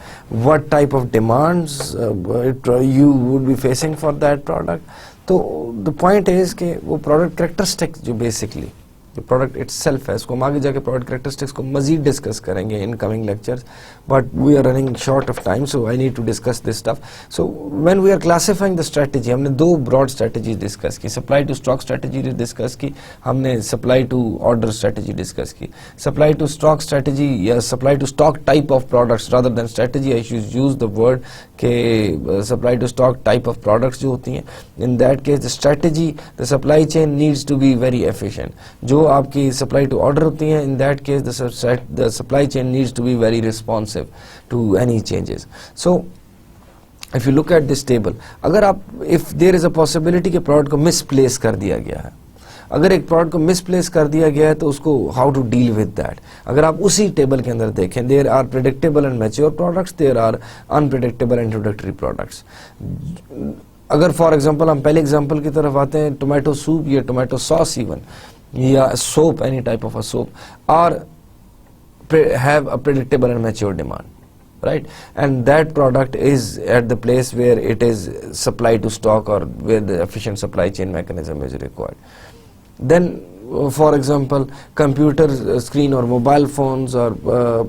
what type of demands you would be facing for that product. So the point is कि वो product characteristics जो basically the product itself है, इसको हम आगे जाके product characteristics को मज़ीद discuss करेंगे in coming lectures, but we are running short of time, so I need to discuss this stuff. So when we are classifying the strategy, हमने दो broad strategies discuss की, supply to stock strategy discuss की, हमने supply to order strategy discuss की. Supply to stock strategy या supply to stock type of products rather than strategy, I should use the word कि supply to stock type of products जो होती हैं, in that case the strategy, the supply chain needs to be very efficient. जो आपकी supply to order होती हैं, in that case the supply chain needs to be very responsive to any changes. So if you look at this table, अगर आप, if there is a possibility कि product को misplace कर दिया गया है, अगर एक प्रोडक्ट को मिसप्लेस कर दिया गया है तो उसको how to deal with that, अगर आप उसी टेबल के अंदर देखें, there are predictable and mature products, there are unpredictable and introductory products. अगर फॉर एग्जांपल हम पहले एग्जांपल की तरफ आते हैं, टोमेटो सूप या टोमेटो सॉस इवन या soap, any type of a soap are have a predictable and mature demand, right? And that product is at the place where it is supplied to stock or where the efficient supply chain mechanism is required. Then for example, computer screen or mobile phones or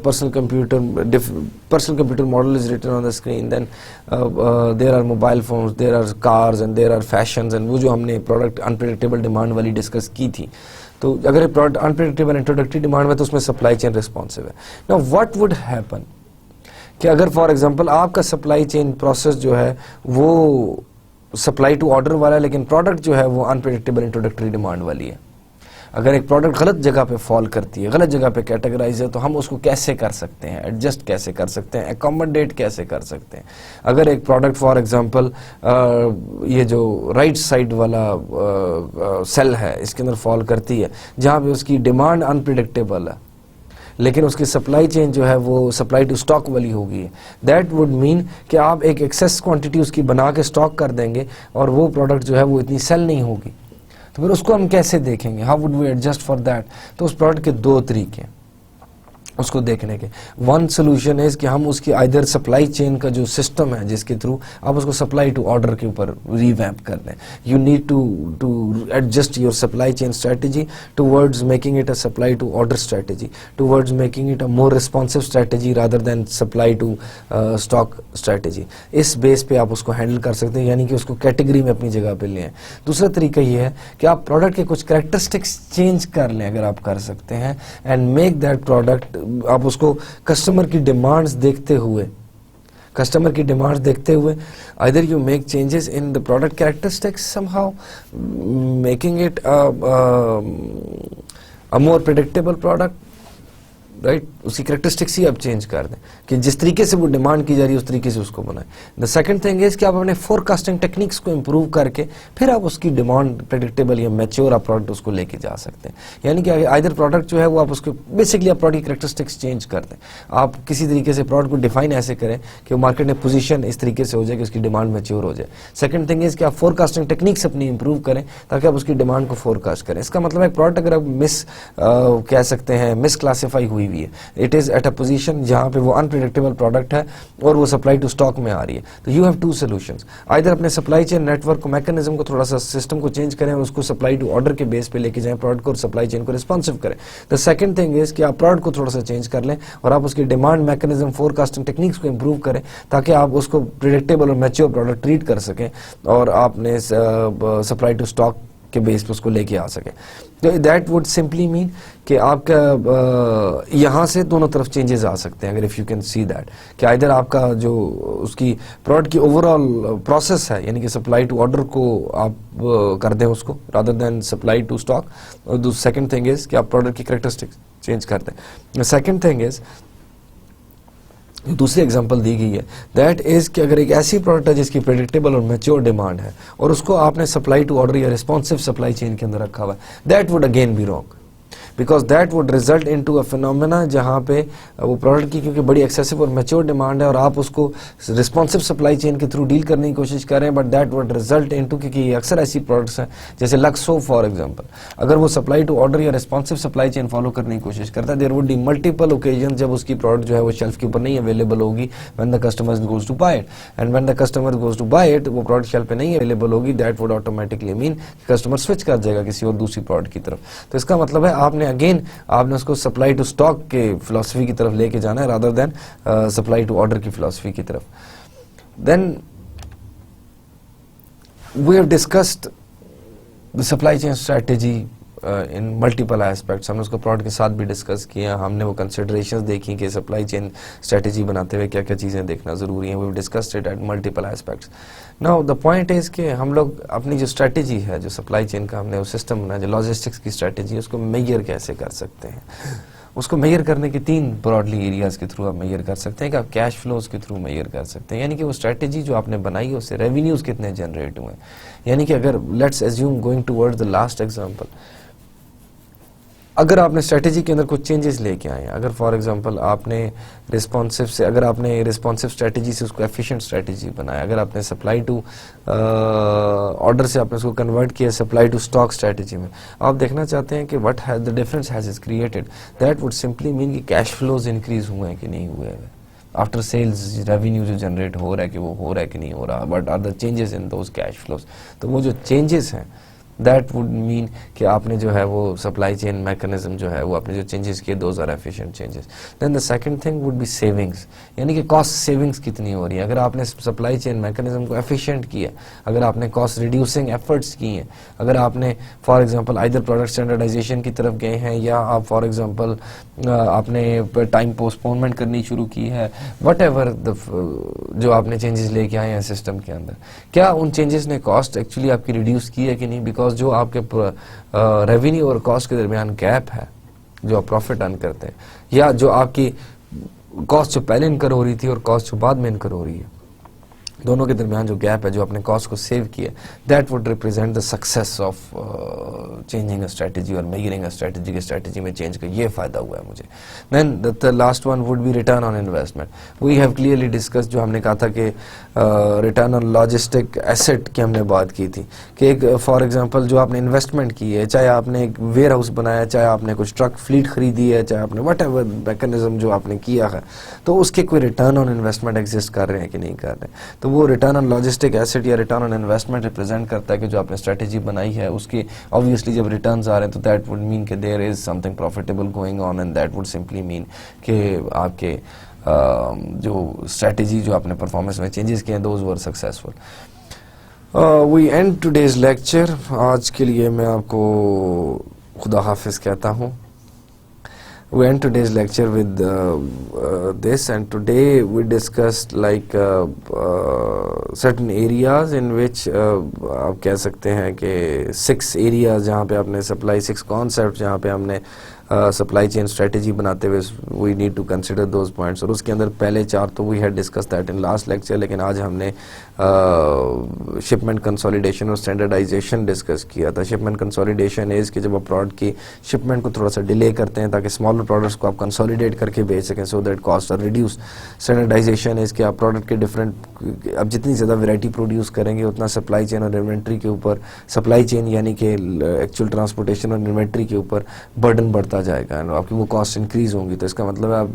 personal computer model is written on the screen. Then there are mobile phones, there are cars and there are fashions, and वो जो हमने product unpredictable demand वाली discuss की थी, तो अगर एक product unpredictable introductory demand में तो उसमें सप्लाई चेन रिस्पॉन्सिव है. नाउ व्हाट वुड हैपन कि अगर फॉर एग्जांपल आपका सप्लाई चेन प्रोसेस जो है वो सप्लाई टू ऑर्डर वाला है, लेकिन प्रोडक्ट जो है वो अनप्रेडिक्टेबल इंट्रोडक्टरी डिमांड वाली है. अगर एक प्रोडक्ट गलत जगह पे फॉल करती है, गलत जगह पे कैटेगराइज है, तो हम उसको कैसे कर सकते हैं, एडजस्ट कैसे कर सकते हैं, एकोमोडेट कैसे कर सकते हैं। अगर एक प्रोडक्ट फॉर एग्जांपल ये जो राइट साइड वाला सेल है इसके अंदर फॉल करती है, जहाँ पे उसकी डिमांड अनप्रिडिक्टेबल है लेकिन उसकी सप्लाई चेन जो है वो सप्लाई टू स्टॉक वाली होगी, दैट वुड मीन कि आप एक एक्सेस क्वांटिटी उसकी बना के स्टॉक कर देंगे और वो प्रोडक्ट जो है वो इतनी सेल नहीं होगी। तो फिर उसको हम कैसे देखेंगे, how would we adjust for that. तो उस प्रोडक्ट के दो तरीके उसको देखने के। वन सोल्यूशन इज कि हम उसकी आइदर सप्लाई चेन का जो सिस्टम है जिसके थ्रू आप उसको सप्लाई टू ऑर्डर के ऊपर रिवैम्प कर दें। You need to adjust your supply chain strategy towards making it a supply to order strategy, towards making it a more responsive strategy rather than supply to stock strategy. इस base पे आप उसको handle कर सकते हैं, यानी कि उसको कैटेगरी में अपनी जगह पे लें। दूसरा तरीका ये है कि आप प्रोडक्ट के कुछ कैरेक्टरिस्टिक्स चेंज कर लें, अगर आप कर सकते हैं, एंड मेक दैट प्रोडक्ट, आप उसको कस्टमर की डिमांड्स देखते हुए either you make changes in the product characteristics somehow, making it a more predictable product, right, उसकी कैरेक्टरिस्टिक्स ही आप चेंज कर दें कि जिस तरीके से वो डिमांड की जा रही है उस तरीके से उसको बनाएं। द सेकंड थिंग इज कि आप अपने फोरकास्टिंग टेक्निक्स को इंप्रूव करके फिर आप उसकी डिमांड प्रेडिक्टेबल या मैच्योर आप प्रोडक्ट उसको लेके जा सकते हैं। यानी कि आइदर प्रोडक्ट जो है वो आप उसको बेसिकली आप प्रोडक्ट की कैरेक्टरिस्टिक्स चेंज कर दें। आप किसी तरीके से प्रोडक्ट को डिफाइन ऐसे करें कि वो मार्केट में पोजीशन इस तरीके से हो जाए कि उसकी डिमांड मैच्योर हो जाए। सेकंड थिंग इज कि आप फोरकास्टिंग टेक्निक्स अपनी इंप्रूव करें ताकि आप उसकी डिमांड को फोरकास्ट करें। इसका मतलब है प्रोडक्ट अगर आप कह सकते हैं मिस क्लासीफाई हुई है, it is at a position जहां पे वो अनप्रेडिक्टेबल प्रोडक्ट है और वो सप्लाई टू स्टॉक में आ रही है, तो you have two solutions. Either अपने सप्लाई चेन नेटवर्क को, मैकेनिज्म को, थोड़ा सा सिस्टम को चेंज करें और उसको सप्लाई टू ऑर्डर के बेस पे लेके जाएं, प्रोडक्ट को, सप्लाई चेन को रिस्पॉन्सिव करें। द सेकंड थिंग इज कि आप प्रोडक्ट को थोड़ा सा चेंज कर लें और आप उसकी डिमांड मैकेनिज्म, फोरकास्टिंग टेक्निक्स को इंप्रूव करें ताकि आप उसको प्रेडिक्टेबल और मैच्योर प्रोडक्ट ट्रीट कर सकें और आपने सप्लाई टू स्टॉक के बेस पे उसको लेके आ सके। तो दैट वुड सिंपली मीन कि आपका यहाँ से दोनों तरफ चेंजेस आ सकते हैं। अगर if you can see that कि आइदर आपका जो उसकी प्रोडक्ट की ओवरऑल प्रोसेस है, यानी कि सप्लाई टू ऑर्डर को आप कर दें उसको rather than supply to stock, और द सेकंड थिंग इज कि आप प्रोडक्ट की कैरेक्टरिस्टिक्स चेंज कर दें। सेकंड थिंग इज, दूसरी एग्जांपल दी गई है, दैट इज कि अगर एक ऐसी प्रोडक्ट है जिसकी प्रेडिक्टेबल और मैच्योर डिमांड है और उसको आपने सप्लाई टू ऑर्डर या रिस्पॉन्सिव सप्लाई चेन के अंदर रखा हुआ है, that would again be wrong, because that would result into a phenomena जहाँ पे वो प्रोडक्ट की क्योंकि बड़ी एक्सेसिव और मैच्योर डिमांड है और आप उसको रिस्पॉन्सिव सप्लाई चेन के थ्रू डील करने की कोशिश कर रहे हैं, but that would result into, क्योंकि अक्सर ऐसी प्रोडक्ट्स हैं जैसे लक्सो फॉर एग्जांपल, अगर वो सप्लाई टू ऑर्डर या रिस्पॉन्सिव सप्लाई चेन फॉलो करने की कोशिश करता है, there would be multiple occasion जब उसकी प्रोडक्ट जो है वो शेल्फ के ऊपर नहीं अवेलेबल होगी, when the customer goes to buy it, and when the customer goes to buy it वो प्रोडक्ट शेल्फ पे नहीं अवेलेबल होगी, that would automatically mean customer switch कर जाएगा किसी और दूसरी प्रोडक्ट की तरफ। तो इसका मतलब है आपने उसको सप्लाई टू स्टॉक के फिलॉसफी की तरफ लेके जाना है rather than supply to order की फिलॉसफी की तरफ। Then we have discussed the supply chain strategy in multiple aspects. हमने उसको प्रोडक्ट के साथ भी डिस्कस किया, हमने वो कंसिडरेशंस देखी कि सप्लाई चेन स्ट्रेटेजी बनाते हुए क्या क्या चीज़ें देखना ज़रूरी है। We have discussed it at multiple aspects. Now the point is कि हम लोग अपनी जो स्ट्रेटेजी है, जो सप्लाई चेन का हमने वो सिस्टम बनाया, जो लॉजिस्टिक्स की स्ट्रेटेजी, उसको मेजर कैसे कर सकते हैं। उसको मेजर करने के तीन ब्रॉडली एरियाज़ के थ्रू आप मेजर कर सकते हैं कि आप कैश फ्लोज के थ्रू मेजर कर सकते हैं, यानी कि वो स्ट्रेटेजी जो आपने बनाई है उससे रेवेन्यूज़ कितने जनरेट हुए। यानी कि अगर let's assume going towards the last example, अगर आपने स्ट्रेटेजी के अंदर कुछ चेंजेस लेके आए हैं, अगर फॉर एग्जांपल आपने रिस्पॉन्सिव से, अगर आपने रिस्पॉन्सिव स्ट्रेटेजी से उसको एफिशिएंट स्ट्रेटेजी बनाया, अगर आपने सप्लाई टू ऑर्डर से आपने उसको कन्वर्ट किया सप्लाई टू स्टॉक स्ट्रेटेजी में, आप देखना चाहते हैं कि what has the difference has is created, that would simply mean कि कैश फ्लोज इंक्रीज हुए हैं कि नहीं हुए हैं, आफ्टर सेल्स रेवेन्यू जो जनरेट हो रहा है कि वो हो रहा है कि नहीं हो रहा, but are the changes in those cash flows. तो वो जो चेंजेस हैं दैट वुड मीन कि आपने जो है वो सप्लाई चेन मैकेनिज्म जो है वो आपने जो चेंजेस किए those are efficient changes. Then the second thing would be savings, यानी कि कॉस्ट सेविंग्स कितनी हो रही है। अगर आपने सप्लाई चेन मैकेनिज्म को एफिशिएंट किया, अगर आपने कॉस्ट रिड्यूसिंग एफर्ट्स किए हैं, अगर आपने for example either product standardization की तरफ गए हैं या आप फॉर एग्जांपल आपने टाइम पोस्टपोनमेंट करनी शुरू की है, वट एवर जो आपने चेंजेस लेके आए हैं सिस्टम के अंदर, क्या उन चेंजेस ने कॉस्ट एक्चुअली आपकी रिड्यूस की है कि नहीं। बिकॉज बिकॉज जो आपके रेवेन्यू और कॉस्ट के दरमियान गैप है, जो आप प्रॉफिट अर्न करते हैं, या जो आपकी कॉस्ट जो पहले इनकर हो रही थी और कॉस्ट जो बाद में इनकर हो रही है, दोनों के दरमियान जो गैप है, जो अपने कॉस्ट को सेव किया, that would represent the success of changing a strategy और मेजरिंग अ स्ट्रेटजी के स्ट्रेटजी में चेंज का ये फायदा हुआ है मुझे। Then the last one would be return on investment. We have clearly discuss, जो हमने कहा था कि रिटर्न ऑन लॉजिस्टिक एसेट की हमने बात की थी कि एक फॉर एग्जांपल जो आपने इन्वेस्टमेंट की है, चाहे आपने एक वेयर हाउस बनाया, चाहे आपने कुछ ट्रक फ्लीट खरीदी है, चाहे आपने वट एवर मैकेनिज्म जो आपने किया है, तो उसके कोई रिटर्न ऑन इन्वेस्टमेंट एग्जिस्ट कर रहे हैं कि नहीं कर रहे हैं। तो वो रिटर्न ऑन लॉजिस्टिक एसेट या रिटर्न ऑन इन्वेस्टमेंट रिप्रेजेंट करता है कि जो आपने स्ट्रेटेजी बनाई है उसकी ऑब्वियसली जब रिटर्न्स आ रहे हैं तो दैट वुड मीन कि there is something profitable going on, and that would simply mean कि आपके जो स्ट्रेटेजी जो आपने परफॉर्मेंस में चेंजेस किए हैं those were successful. We end today's lecture. आज के लिए मैं आपको खुदा हाफिज कहता हूँ। We end today's lecture with this, and today we discussed like certain areas in which आप कह सकते हैं कि 6 areas जहाँ पे आपने supply, 6 concepts जहाँ पे हमने सप्लाई चेन स्ट्रेटेजी बनाते हुए we need to consider those points, और उसके अंदर पहले 4 तो we had discuss that in last lecture, लेकिन आज हमने शिपमेंट कंसोलिडेशन और स्टैंडर्डाइजेशन डिस्कस किया था। शिपमेंट कंसोलिडेशन इज़ कि जब आप प्रोडक्ट की शिपमेंट को थोड़ा सा डिले करते हैं ताकि स्मॉलर प्रोडक्ट्स को आप कंसोलिडेट करके बेच सकें so that cost are reduce. Standardization is कि आप प्रोडक्ट के डिफरेंट, अब जितनी ज़्यादा वैरायटी प्रोड्यूस करेंगे उतना सप्लाई चेन और इन्वेंट्री के ऊपर, सप्लाई चेन यानी कि एक्चुअल ट्रांसपोर्टेशन और इन्वेंट्री के ऊपर बर्डन बढ़ता जाएगा, आपकी वो कॉस्ट इंक्रीज होंगी। तो इसका मतलब आप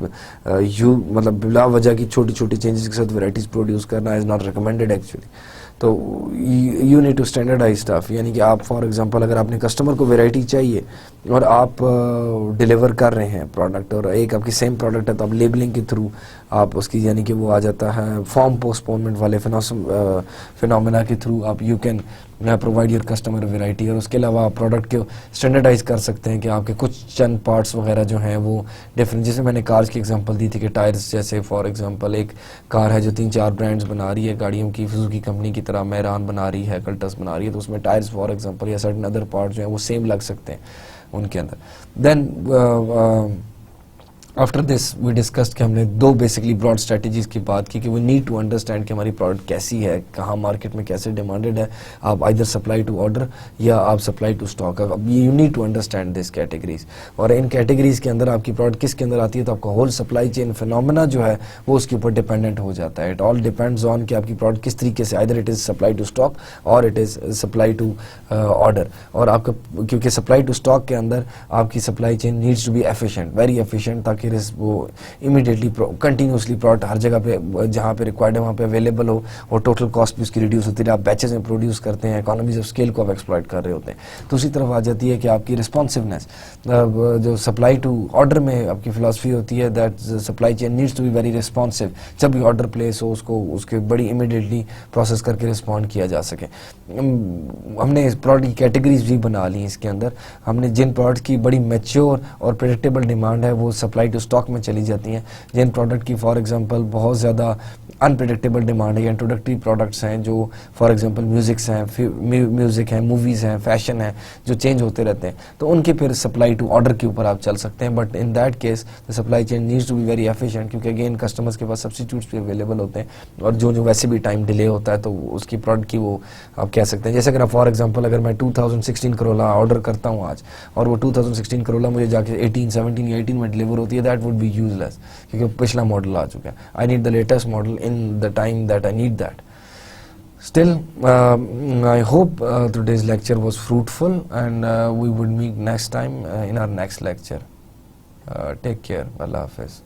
मतलब बिला वजह की छोटी छोटी चेंजेस के साथ वैराइटीज प्रोड्यूस करना इज नॉट रिकमेंडेड एक्चुअली। तो you need to standardize stuff, यानी कि आप फॉर एग्जांपल अगर आपने कस्टमर को वैरायटी चाहिए और आप डिलीवर कर रहे हैं प्रोडक्ट, और एक आपकी सेम प्रोडक्ट है, तो आप लेबलिंग के थ्रू आप उसकी, यानी कि वो आ जाता है फॉर्म पोस्टपोनमेंट वाले फिनोमेना के थ्रू आप you can provide your customer variety. और उसके अलावा आप प्रोडक्ट को स्टैंडर्डाइज कर सकते हैं कि आपके कुछ चंद पार्ट्स वगैरह जो हैं वो डिफरेंट, जैसे मैंने कार्स की एग्जांपल दी थी कि टायर्स, जैसे फॉर एग्जांपल एक कार है जो 3-4 ब्रांड्स बना रही है गाड़ियों की, सुजुकी कंपनी की तरह मेहरान बना रही है, कल्टस बना रही है, तो उसमें टायर्स फॉर एग्जांपल या सर्टेन अदर पार्ट जो हैं वो सेम लग सकते हैं उनके अंदर। Then after this we discussed कि हमने 2 बेसिकली ब्रॉड स्ट्रेटजीज की बात की कि वी नीड टू अंडरस्टैंड कि हमारी प्रोडक्ट कैसी है, कहाँ मार्केट में कैसे डिमांडेड है, आप आइदर सप्लाई टू ऑर्डर या आप सप्लाई टू स्टॉक। अब you need to understand this categories, और इन कैटेगरीज के अंदर आपकी प्रोडक्ट किसके अंदर आती है, तो आपका होल सप्लाई चेन फिनोमेना जो है वो उसके ऊपर डिपेंडेंट हो जाता है। इट ऑल डिपेंड्स ऑन कि आपकी प्रोडक्ट किस तरीके से, either it is supply to stock और it is supply to order. और आपका क्योंकि सप्लाई टू स्टॉक के अंदर आपकी supply chain needs to be efficient, very efficient, ताकि वो इमीडिएटली कंटिन्यूसली प्रोडक्ट हर जगह पे जहाँ पे रिक्वायर्ड है वहाँ पे अवेलेबल हो, और टोटल कॉस्ट भी उसकी रिड्यूस होती है। आप बैचेस में प्रोड्यूस करते हैं, इकोनॉमीज ऑफ स्केल को आप एक्सप्लॉइट कर रहे होते हैं। दूसरी तरफ आ जाती है कि आपकी रिस्पॉन्सिवनेस, जो सप्लाई टू ऑर्डर में आपकी फिलॉसफी होती है that supply chain needs to be very responsive. जब भी ऑर्डर प्लेस हो उसको उसके बड़ी इमीडिएटली प्रोसेस करके रिस्पॉन्ड किया जा सके। हमने प्रोडक्ट की कैटेगरीज भी बना ली इसके अंदर। हमने जिन प्रोडक्ट की बड़ी मैच्योर और प्रेडिक्टेबल डिमांड है वो सप्लाई टू स्टॉक में चली जाती हैं। जिन प्रोडक्ट की फॉर एग्जांपल बहुत ज़्यादा अनप्रेडिक्टेबल डिमांड है या इंट्रोडक्टरी प्रोडक्ट्स हैं जो फॉर एग्जांपल म्यूज़िक हैं, मूवीज़ हैं, फैशन है, जो चेंज होते रहते हैं, तो उनके फिर सप्लाई टू ऑर्डर के ऊपर आप चल सकते हैं। But in that case the supply chain needs to be very efficient, क्योंकि अगेन कस्टमर्स के पास सब्स्टिट्यूट्स भी अवेलेबल होते हैं, और जो वैसे भी टाइम डिले होता है तो उसकी प्रोडक्ट की वो आप कह सकते हैं। जैसे अगर फॉर एग्जांपल अगर मैं 2016 करोला ऑर्डर करता हूँ आज, और वो 2016 करोला मुझे जाके 18, 17 या 18 में डिलीवर होती है, दैट वुड बी यूजलेस, क्योंकि पिछला मॉडल आ चुका है। I need the latest model in the time that I need that. Still, I hope today's lecture was fruitful, and we would meet next time in our next lecture. Take care. Allah Hafiz.